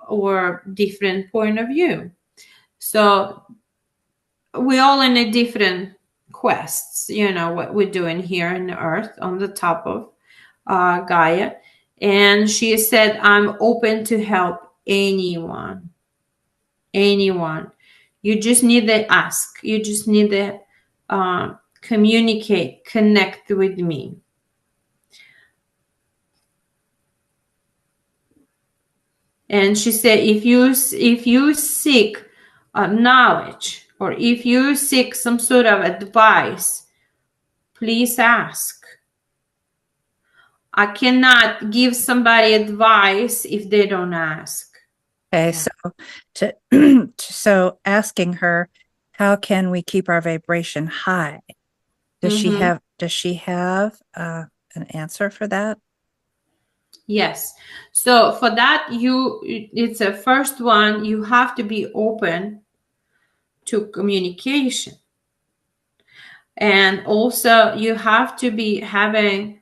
or different point of view. So we're all in a different quests, what we're doing here in the earth on the top of Gaia. And she said, I'm open to help anyone. You just need to ask. You just need to communicate, connect with me. And she said, if you seek knowledge, or if you seek some sort of advice, please ask. I cannot give somebody advice if they don't ask. Okay, so asking her, how can we keep our vibration high? Does she have an answer for that? Yes. So for that, it's a first one. You have to be open to communication, and also you have to be having.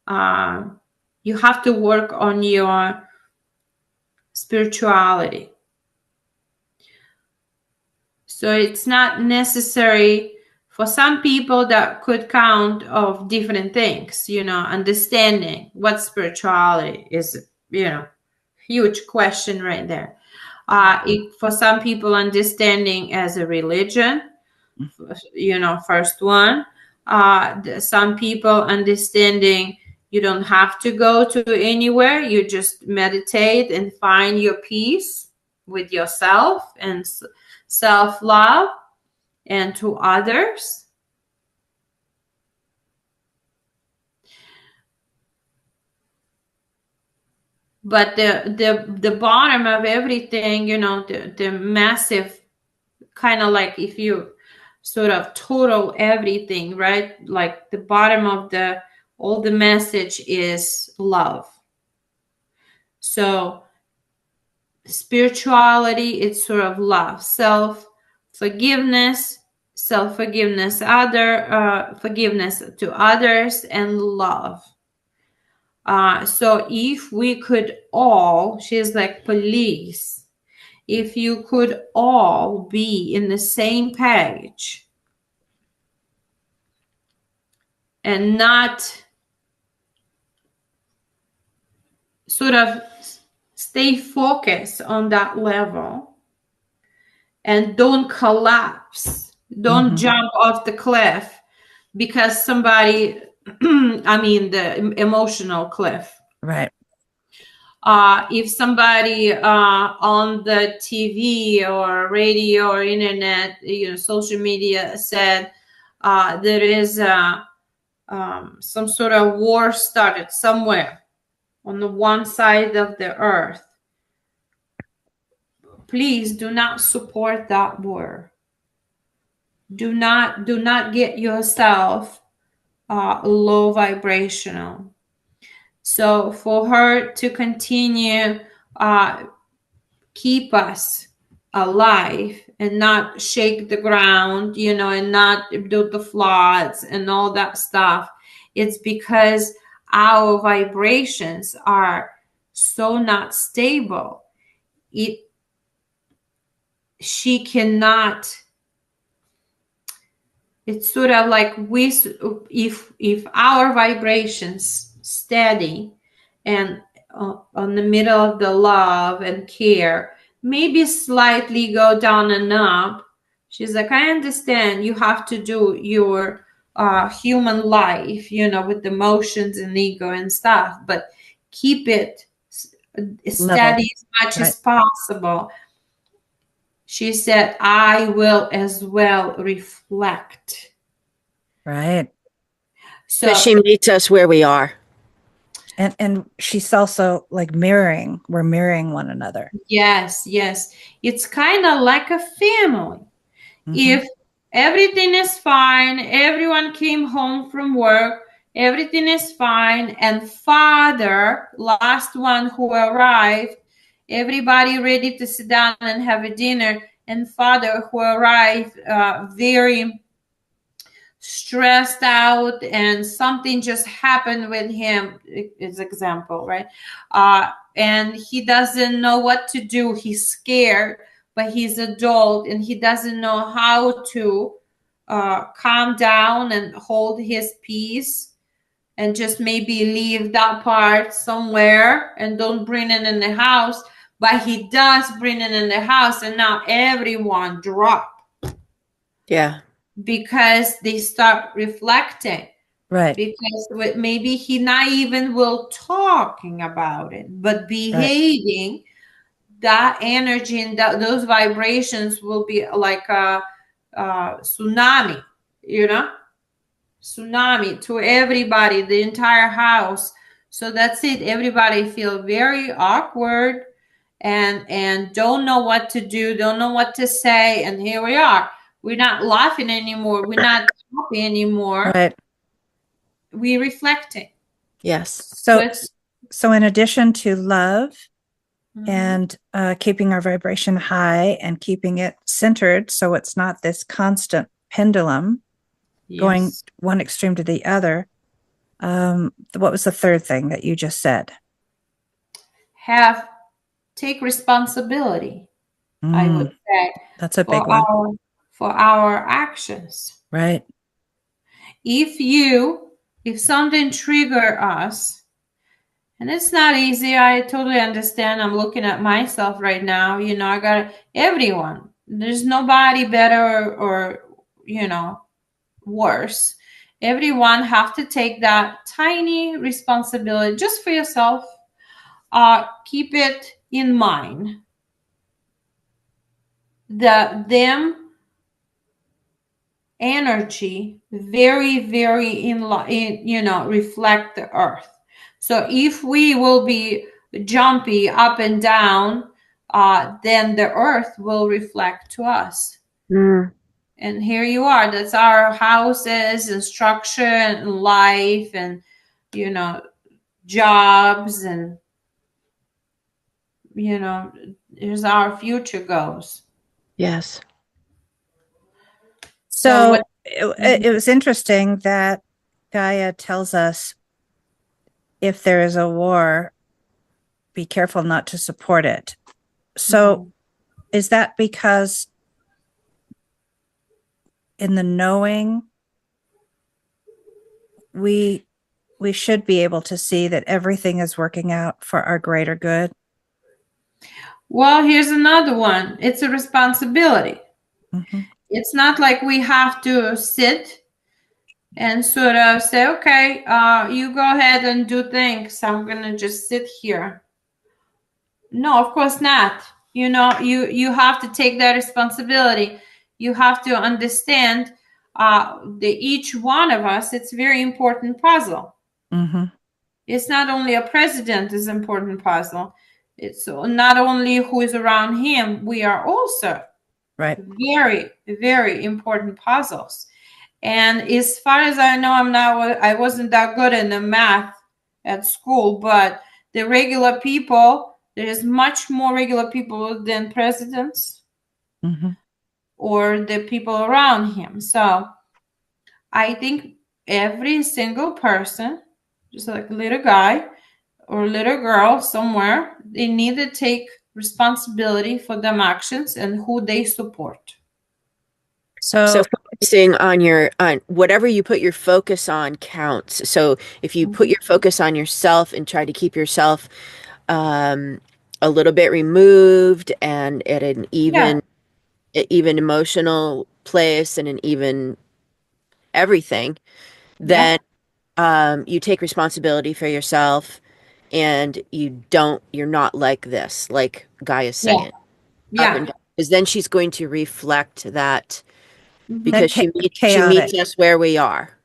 You have to work on your spirituality. So it's not necessary for some people that could count of different things, understanding what spirituality is, huge question right there. For some people, understanding as a religion, first one. Some people understanding you don't have to go to anywhere. You just meditate and find your peace with yourself and self-love and to others. But the bottom of everything, the massive, kind of like if you sort of total everything, right? Like the bottom of all the message is love. So spirituality, it's sort of love, forgiveness to others, and love. So if we could all, she's like, police, if you could all be in the same page and not sort of stay focused on that level and don't collapse, don't jump off the cliff because somebody, the emotional cliff. Right. If somebody on the TV or radio or internet, social media said there is some sort of war started somewhere on the one side of the earth, please do not support that war. Do not get yourself low vibrational. So for her to continue keep us alive and not shake the ground, and not do the floods and all that stuff, it's because our vibrations are so not stable. She cannot. It's sort of like if our vibrations steady and on the middle of the love and care, maybe slightly go down and up. She's like, I understand you have to do your human life, with emotions and ego and stuff, but keep it steady as much as possible. She said, I will as well reflect. Right. So she meets us where we are. And she's also like we're mirroring one another. Yes. It's kind of like a family. If everything is fine, everyone came home from work, everything is fine, and father, last one who arrived, everybody ready to sit down and have a dinner, and father who arrived very stressed out and something just happened with him, is example, right? And he doesn't know what to do. He's scared, but he's adult and he doesn't know how to calm down and hold his peace, and just maybe leave that part somewhere and don't bring it in the house. But he does bring it in the house, and now everyone drop. Yeah. Because they start reflecting. Right. Because maybe he not even will talking about it, but behaving, that energy and those vibrations will be like a tsunami, tsunami to everybody, the entire house. So that's it. Everybody feel very awkward and don't know what to do, don't know what to say. And here we are. We're not laughing anymore. We're not happy anymore. Right. We're reflecting. Yes. So in addition to love and keeping our vibration high and keeping it centered, so it's not this constant pendulum going one extreme to the other. What was the third thing that you just said? Take responsibility. I would say that's a big one. For our actions. Right. If something trigger us, and it's not easy, I totally understand. I'm looking at myself right now. I got everyone. There's nobody better or worse. Everyone have to take that tiny responsibility just for yourself. Keep it in mind that them energy very, very reflect the earth. So if we will be jumpy up and down, then the earth will reflect to us. And here you are. That's our houses and structure and life and jobs, and here's our future goes. Yes. So it was interesting that Gaia tells us if there is a war, be careful not to support it. So is that because in the knowing, we should be able to see that everything is working out for our greater good? Well, here's another one. It's a responsibility. It's not like we have to sit and sort of say, okay, you go ahead and do things. I'm going to just sit here. No, of course not. You have to take that responsibility. You have to understand each one of us, it's a very important puzzle. It's not only a president is important puzzle. It's not only who is around him. We are also very, very important puzzles. And as far as I know, I wasn't that good in the math at school, but the regular people, there is much more regular people than presidents or the people around him. So I think every single person, just like a little guy or a little girl somewhere, they need to take responsibility for them actions and who they support. So focusing on whatever you put your focus on counts. So if you put your focus on yourself and try to keep yourself a little bit removed and at an even emotional place and an even everything, then you take responsibility for yourself and you're not like this, like Gaia's saying. Because then she's going to reflect that. Because she meets us where we are.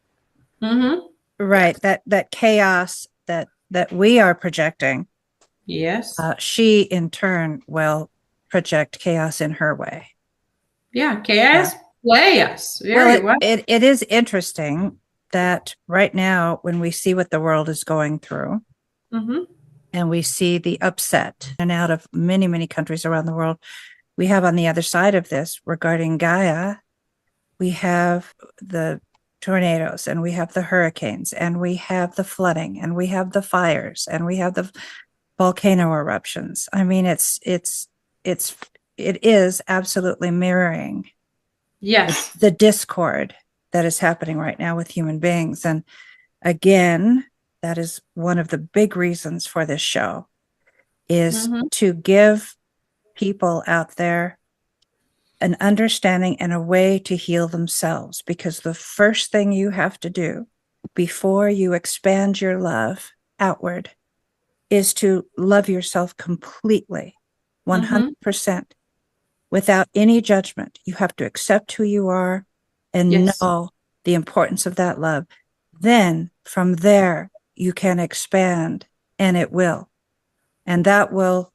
Right. That chaos that we are projecting. Yes. She in turn will project chaos in her way. Yeah. Chaos play us very well. It is interesting that right now when we see what the world is going through and we see the upset and out of many, many countries around the world, we have on the other side of this regarding Gaia, we have the tornadoes, and we have the hurricanes, and we have the flooding, and we have the fires, and we have the volcano eruptions. I mean, it is absolutely mirroring Yes. the discord that is happening right now with human beings. And again, that is one of the big reasons for this show, is to give people out there an understanding and a way to heal themselves. Because the first thing you have to do before you expand your love outward is to love yourself completely, 100%, without any judgment. You have to accept who you are and know the importance of that love. Then from there, you can expand, and it will. And that will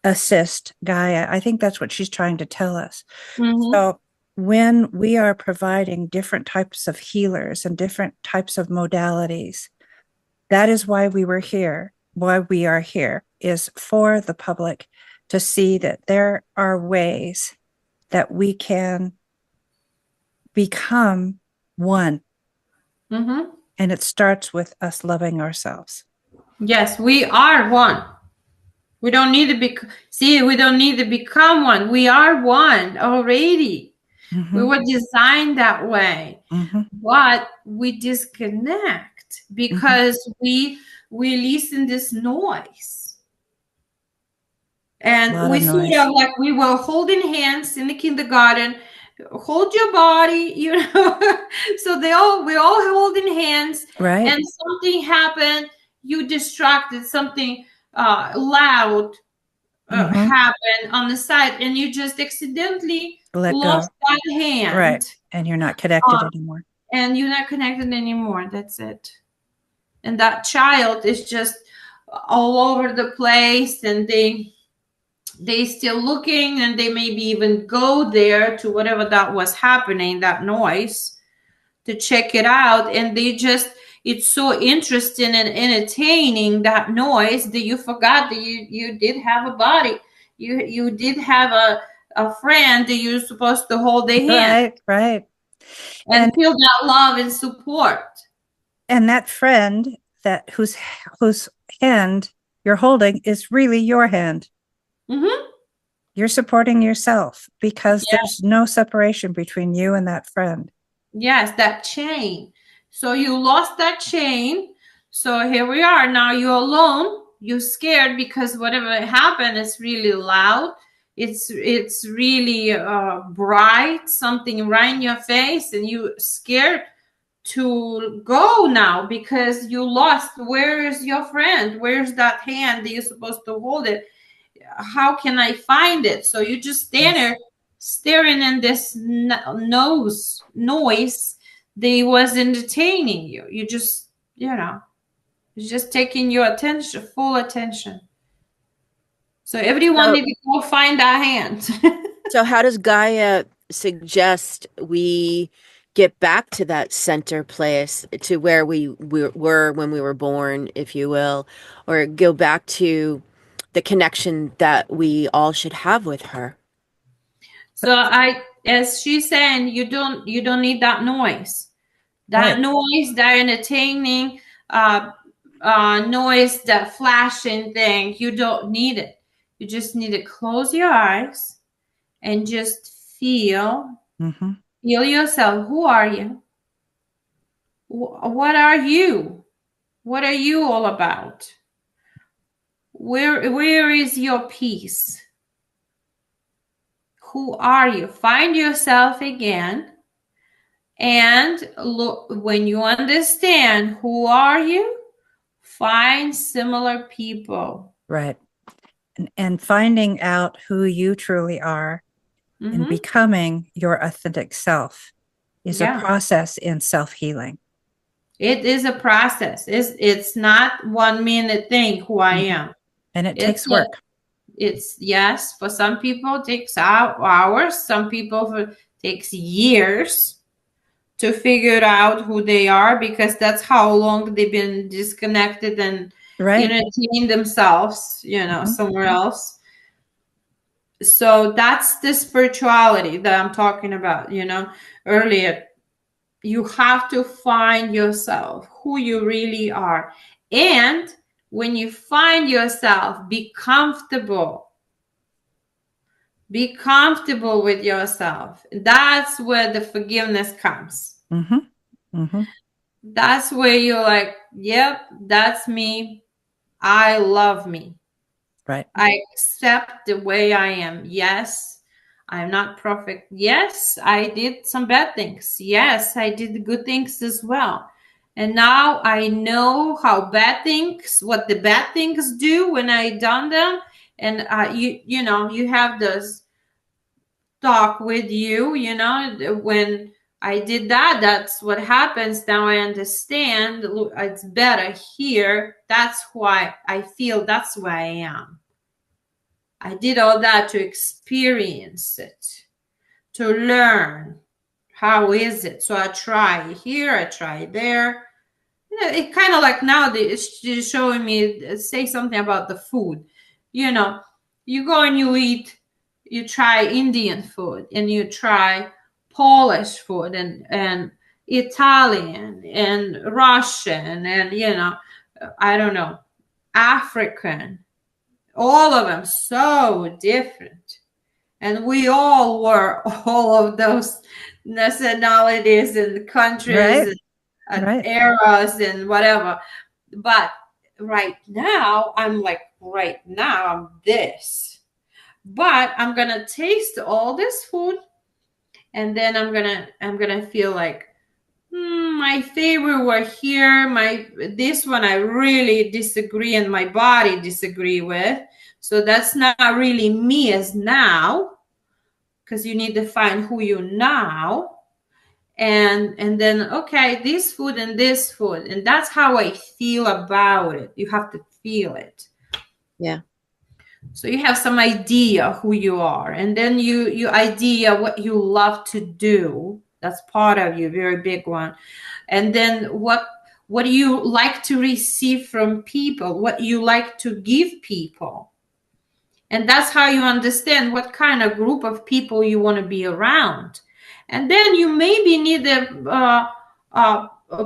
assist Gaia. I think that's what she's trying to tell us. So when we are providing different types of healers and different types of modalities, that is why we were here. Why we are here is for the public to see that there are ways that we can become one. And it starts with us loving ourselves. Yes, we are one. We don't need to we don't need to become one. We are one already. We were designed that way. But we disconnect because we listen to this noise. And we sort of like we were holding hands in the kindergarten. Hold your body, you know. So we're all holding hands, right? And something happened. You distracted, something loud happened on the side, and you just accidentally lost that hand, right? And you're not connected anymore. And you're not connected anymore. That's it. And that child is just all over the place, and they still looking, and they maybe even go there to whatever that was happening, that noise, to check it out. And it's so interesting and entertaining, that noise, that you forgot that you did have a body. You did have a friend that you're supposed to hold their hand. Right. And feel that love and support. And that friend whose hand you're holding is really your hand. You're supporting yourself because there's no separation between you and that friend. Yes, that chain. So you lost that chain. So here we are. Now you're alone. You're scared because whatever happened is really loud. It's really bright, something right in your face, and you're scared to go now because you lost. Where is your friend? Where's that hand that you're supposed to hold it? How can I find it? So you just stand there staring in this noise that was entertaining you. You just, it's just taking your attention, full attention. So everyone need to go find that hand. So how does Gaia suggest we get back to that center place, to where we were when we were born, if you will, or go back to the connection that we all should have with her? So as she's saying, you don't need that noise. That noise, that entertaining noise, that flashing thing, you don't need it. You just need to close your eyes and just feel yourself. Who are you? What are you? What are you all about? Where is your peace? Who are you? Find yourself again. And look, when you understand who are you, find similar people. Right. And finding out who you truly are and becoming your authentic self is a process in self-healing. It is a process. It's not 1 minute thing who I am. And it takes work. For some people it takes hours. Some people it takes years to figure out who they are, because that's how long they've been disconnected and entertaining themselves, somewhere else. So that's the spirituality that I'm talking about, earlier. you have to find yourself, who you really are. And when you find yourself, be comfortable. Be comfortable with yourself. That's where the forgiveness comes. Mm-hmm. Mm-hmm. That's where you're like, yep, that's me. I love me. Right. I accept the way I am. Yes, I'm not perfect. Yes, I did some bad things. Yes, I did good things as well. And now I know how bad things, what the bad things do when I done them. And you know, you have this talk with you, you know, when I did that, that's what happens. Now I understand. It's better here. That's why I feel that's where I am. I did all that to experience it, to learn how is it. So I try here, I try there. You know, it kind of like now it's showing me, say something about the food. You know, you go and you eat, you try Indian food and you try Polish food and Italian and Russian and, you know, I don't know, African, all of them so different. And we all were all of those nationalities and countries and eras and whatever. But right now, I'm like, right now, I'm this. But I'm gonna taste all this food, and then I'm gonna feel like, my favorite were here. This one I really disagree, and my body disagree with. So that's not really me as now, because you need to find who you now. And then, okay, this food and this food, and that's how I feel about it. You have to feel it. Yeah. So you have some idea who you are, and then you idea what you love to do. That's part of you, very big one. And then what do you like to receive from people? What you like to give people? And that's how you understand what kind of group of people you want to be around. And then you maybe need to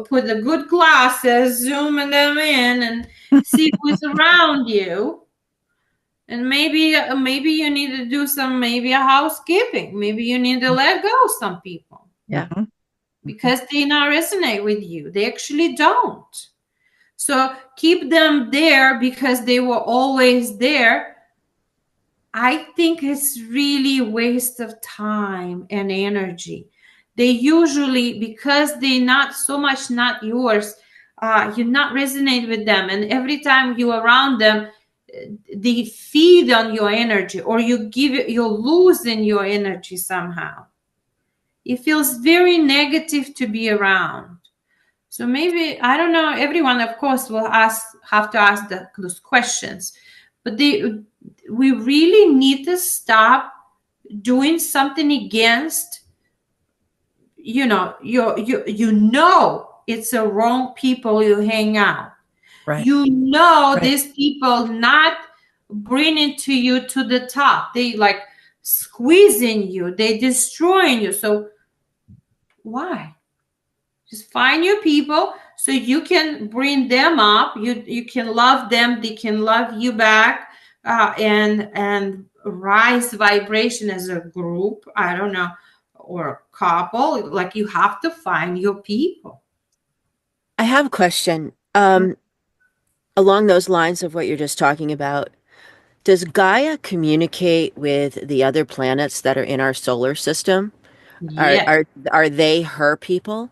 put the good glasses, zooming them in, and see who's around you. And maybe you need to do some a housekeeping. Maybe you need to let go of some people. Yeah. Because they not resonate with you. They actually don't. So keep them there because they were always there. I think it's really a waste of time and energy. They usually, because they not so much not yours, you not resonate with them. And every time you around them, they feed on your energy, or you're losing your energy somehow. It feels very negative to be around. So maybe, I don't know, everyone, of course, will have to ask those questions. But we really need to stop doing something against, you know it's the wrong people you hang out. Right. These people not bringing to you to the top. They like squeezing you. They destroying you. So why? Just find your people so you can bring them up. You can love them. They can love you back, and rise vibration as a group. I don't know, or a couple. Like, you have to find your people. I have a question. Along those lines of what you're just talking about, does Gaia communicate with the other planets that are in our solar system? Yes. Are they her people?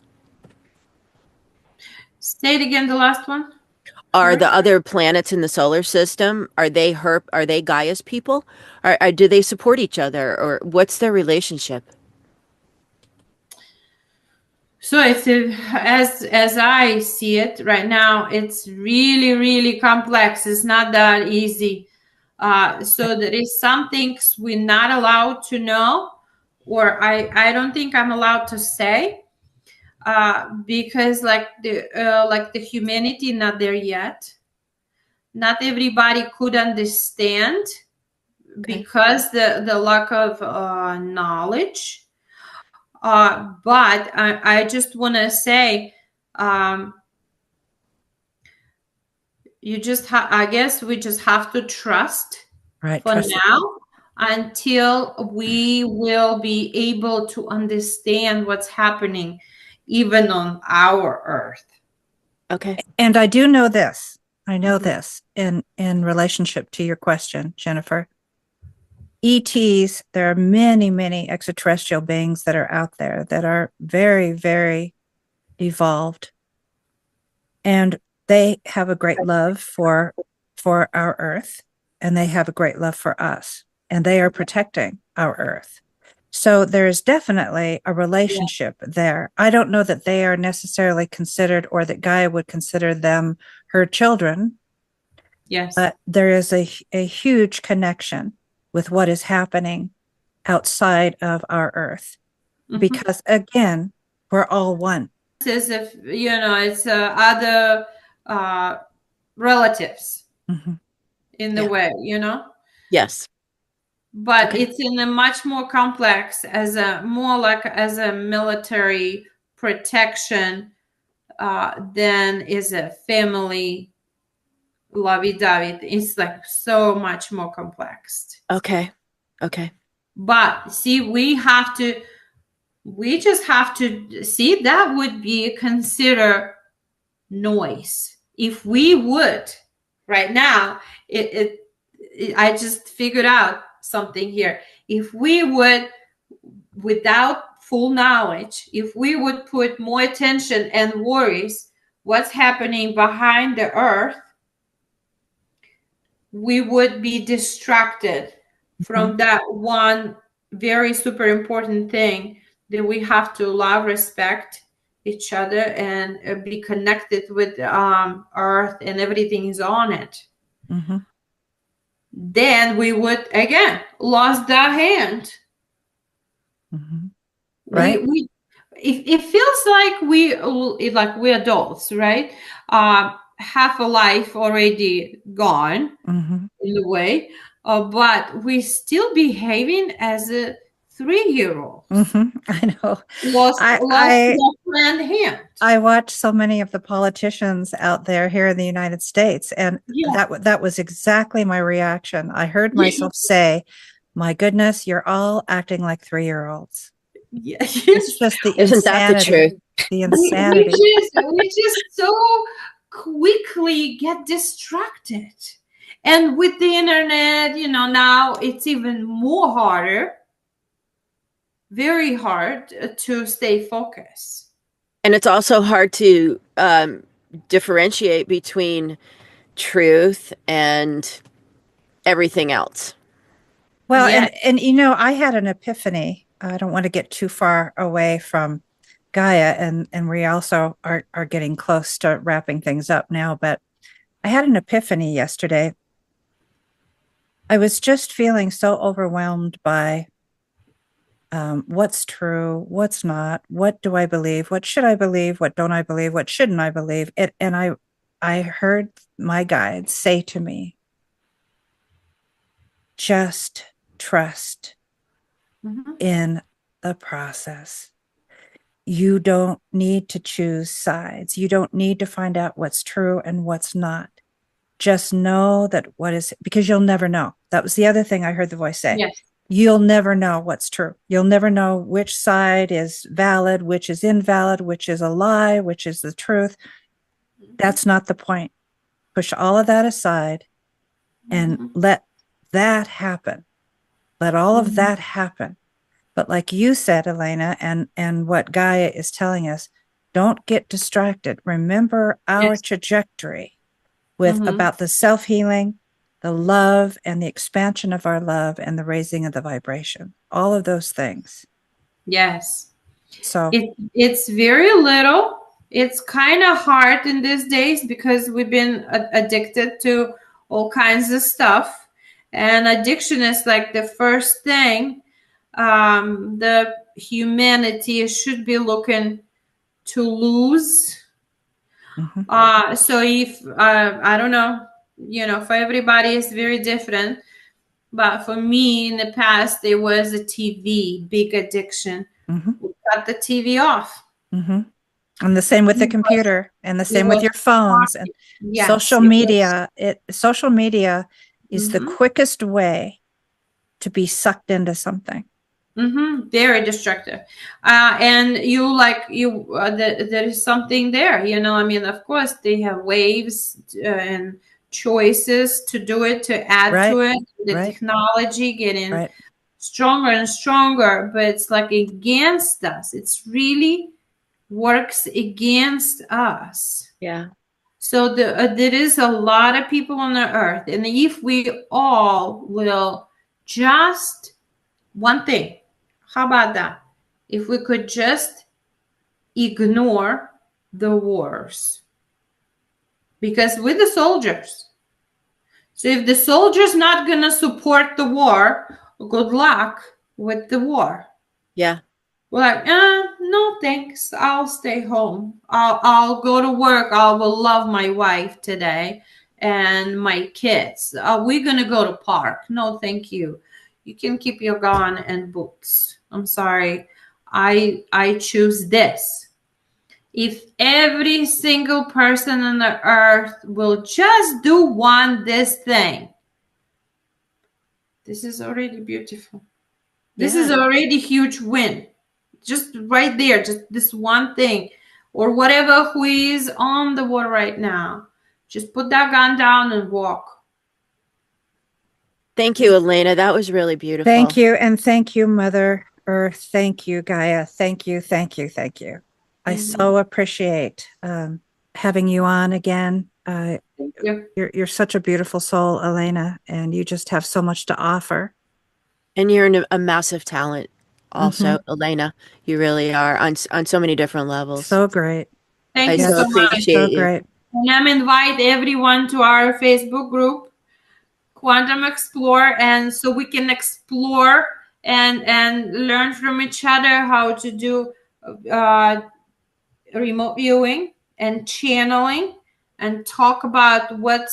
Say it again, the last one. Are the other planets in the solar system, are they Gaia's people? Or do they support each other, or what's their relationship? So it's as I see it right now, it's really, really complex. It's not that easy. So there is some things we're not allowed to know, or I don't think I'm allowed to say, because like the humanity not there yet. Not everybody could understand, because the lack of knowledge. But I just want to say, you just I guess we just have to trust for now until we will be able to understand what's happening even on our Earth. Okay. And I do know this. I know this in relationship to your question, Jennifer. ETs, there are many, many extraterrestrial beings that are out there that are very, very evolved. And they have a great love for our Earth, and they have a great love for us, and they are protecting our Earth. So there is definitely a relationship there. I don't know that they are necessarily considered, or that Gaia would consider them her children. Yes. But there is a huge connection with what is happening outside of our Earth. Because again, we're all one. As if, it's other relatives in the way, Yes. But it's in a much more complex, as a military protection than is a family lovey-dovey. It's like so much more complex. Okay. But see, we just have to see that would be considered noise. If we would right now, I just figured out something here. If we would, without full knowledge, if we would put more attention and worries what's happening behind the Earth, we would be distracted from that one very super important thing, that we have to love, respect each other, and be connected with Earth and everything is on it. Then we would again lost the hand. Right. It feels like we're adults, right? Half a life already gone in a way, but we still behaving as a 3-year-old. I know. Lost the planned hand. I watch so many of the politicians out there here in the United States, and that was exactly my reaction. I heard myself say, "My goodness, you're all acting like 3-year-olds." Yes. It's just the Isn't insanity. that the truth? The insanity. We just so quickly get distracted. And with the internet, now it's even more harder, very hard to stay focused. And it's also hard to differentiate between truth and everything else. Well, and I had an epiphany. I don't want to get too far away from Gaia, and we also are getting close to wrapping things up now, but I had an epiphany yesterday. I was just feeling so overwhelmed by what's true, what's not, what do I believe, what should I believe, what don't I believe, what shouldn't I believe. And I heard my guides say to me, just trust in the process. You don't need to choose sides. You don't need to find out what's true and what's not. Just know that because you'll never know. That was the other thing I heard the voice say. Yes. You'll never know what's true. You'll never know which side is valid, which is invalid, which is a lie, which is the truth. That's not the point. Push all of that aside and let that happen. Let all of that happen. But like you said, Elena, and what Gaia is telling us, don't get distracted. Remember our trajectory with about the self-healing, the love, and the expansion of our love, and the raising of the vibration. All of those things. Yes. So it's very little. It's kind of hard in these days because we've been addicted to all kinds of stuff. And addiction is like the first thing the humanity should be looking to lose. So if I don't know, for everybody it's very different, but for me in the past there was a TV big addiction. cut the TV off. And the same with the computer, and the same with your phones and social media. Social media is the quickest way to be sucked into something. Very destructive. And there is something there, you know, I mean, of course they have waves and choices to do it, to add to it, the technology getting stronger and stronger, but it's like against us. It's really works against us. Yeah. So there is a lot of people on the earth, and if we all will just one thing, how about that? If we could just ignore the wars, because with the soldiers, so if the soldiers not gonna support the war, good luck with the war. Yeah. We're like, no thanks, I'll stay home. I'll go to work. I will love my wife today and my kids. Are we gonna go to park? No, thank you. You can keep your gun and books. I'm sorry. I choose this. If every single person on the earth will just do this thing, this is already beautiful. This is already huge win. Just right there, just this one thing, or whatever who is on the wall right now. Just put that gun down and walk. Thank you, Elena. That was really beautiful. Thank you. And thank you, Mother Earth. Thank you, Gaia. Thank you. Thank you. Thank you. I so appreciate having you on again. Thank you. You're such a beautiful soul, Elena, and you just have so much to offer. And you're a massive talent also, Elena. You really are on so many different levels. So great. Thank you so much. So great. And I'm invite everyone to our Facebook group, Quantum Explore, and so we can explore and learn from each other how to do remote viewing and channeling, and talk about what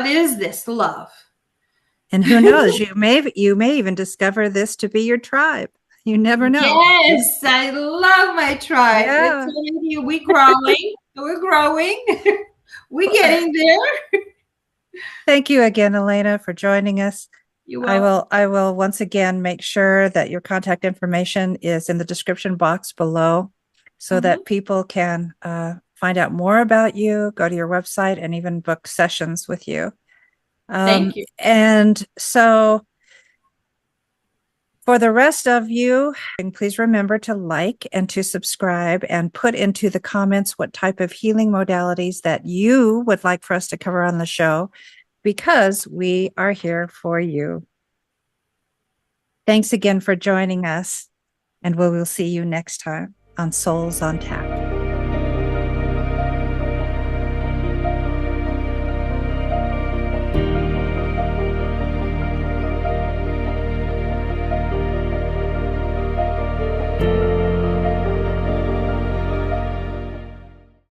is this love. And who knows, you may even discover this to be your tribe. You never know. Yes, I love my tribe. Yeah. We're growing. We're growing. We're getting there. Thank you again, Elena, for joining us. You're welcome. I will once again make sure that your contact information is in the description box below, so that people can find out more about you, go to your website, and even book sessions with you. Thank you. And so for the rest of you, please remember to like and to subscribe, and put into the comments what type of healing modalities that you would like for us to cover on the show, because we are here for you. Thanks again for joining us, and we will see you next time on Souls on Tap.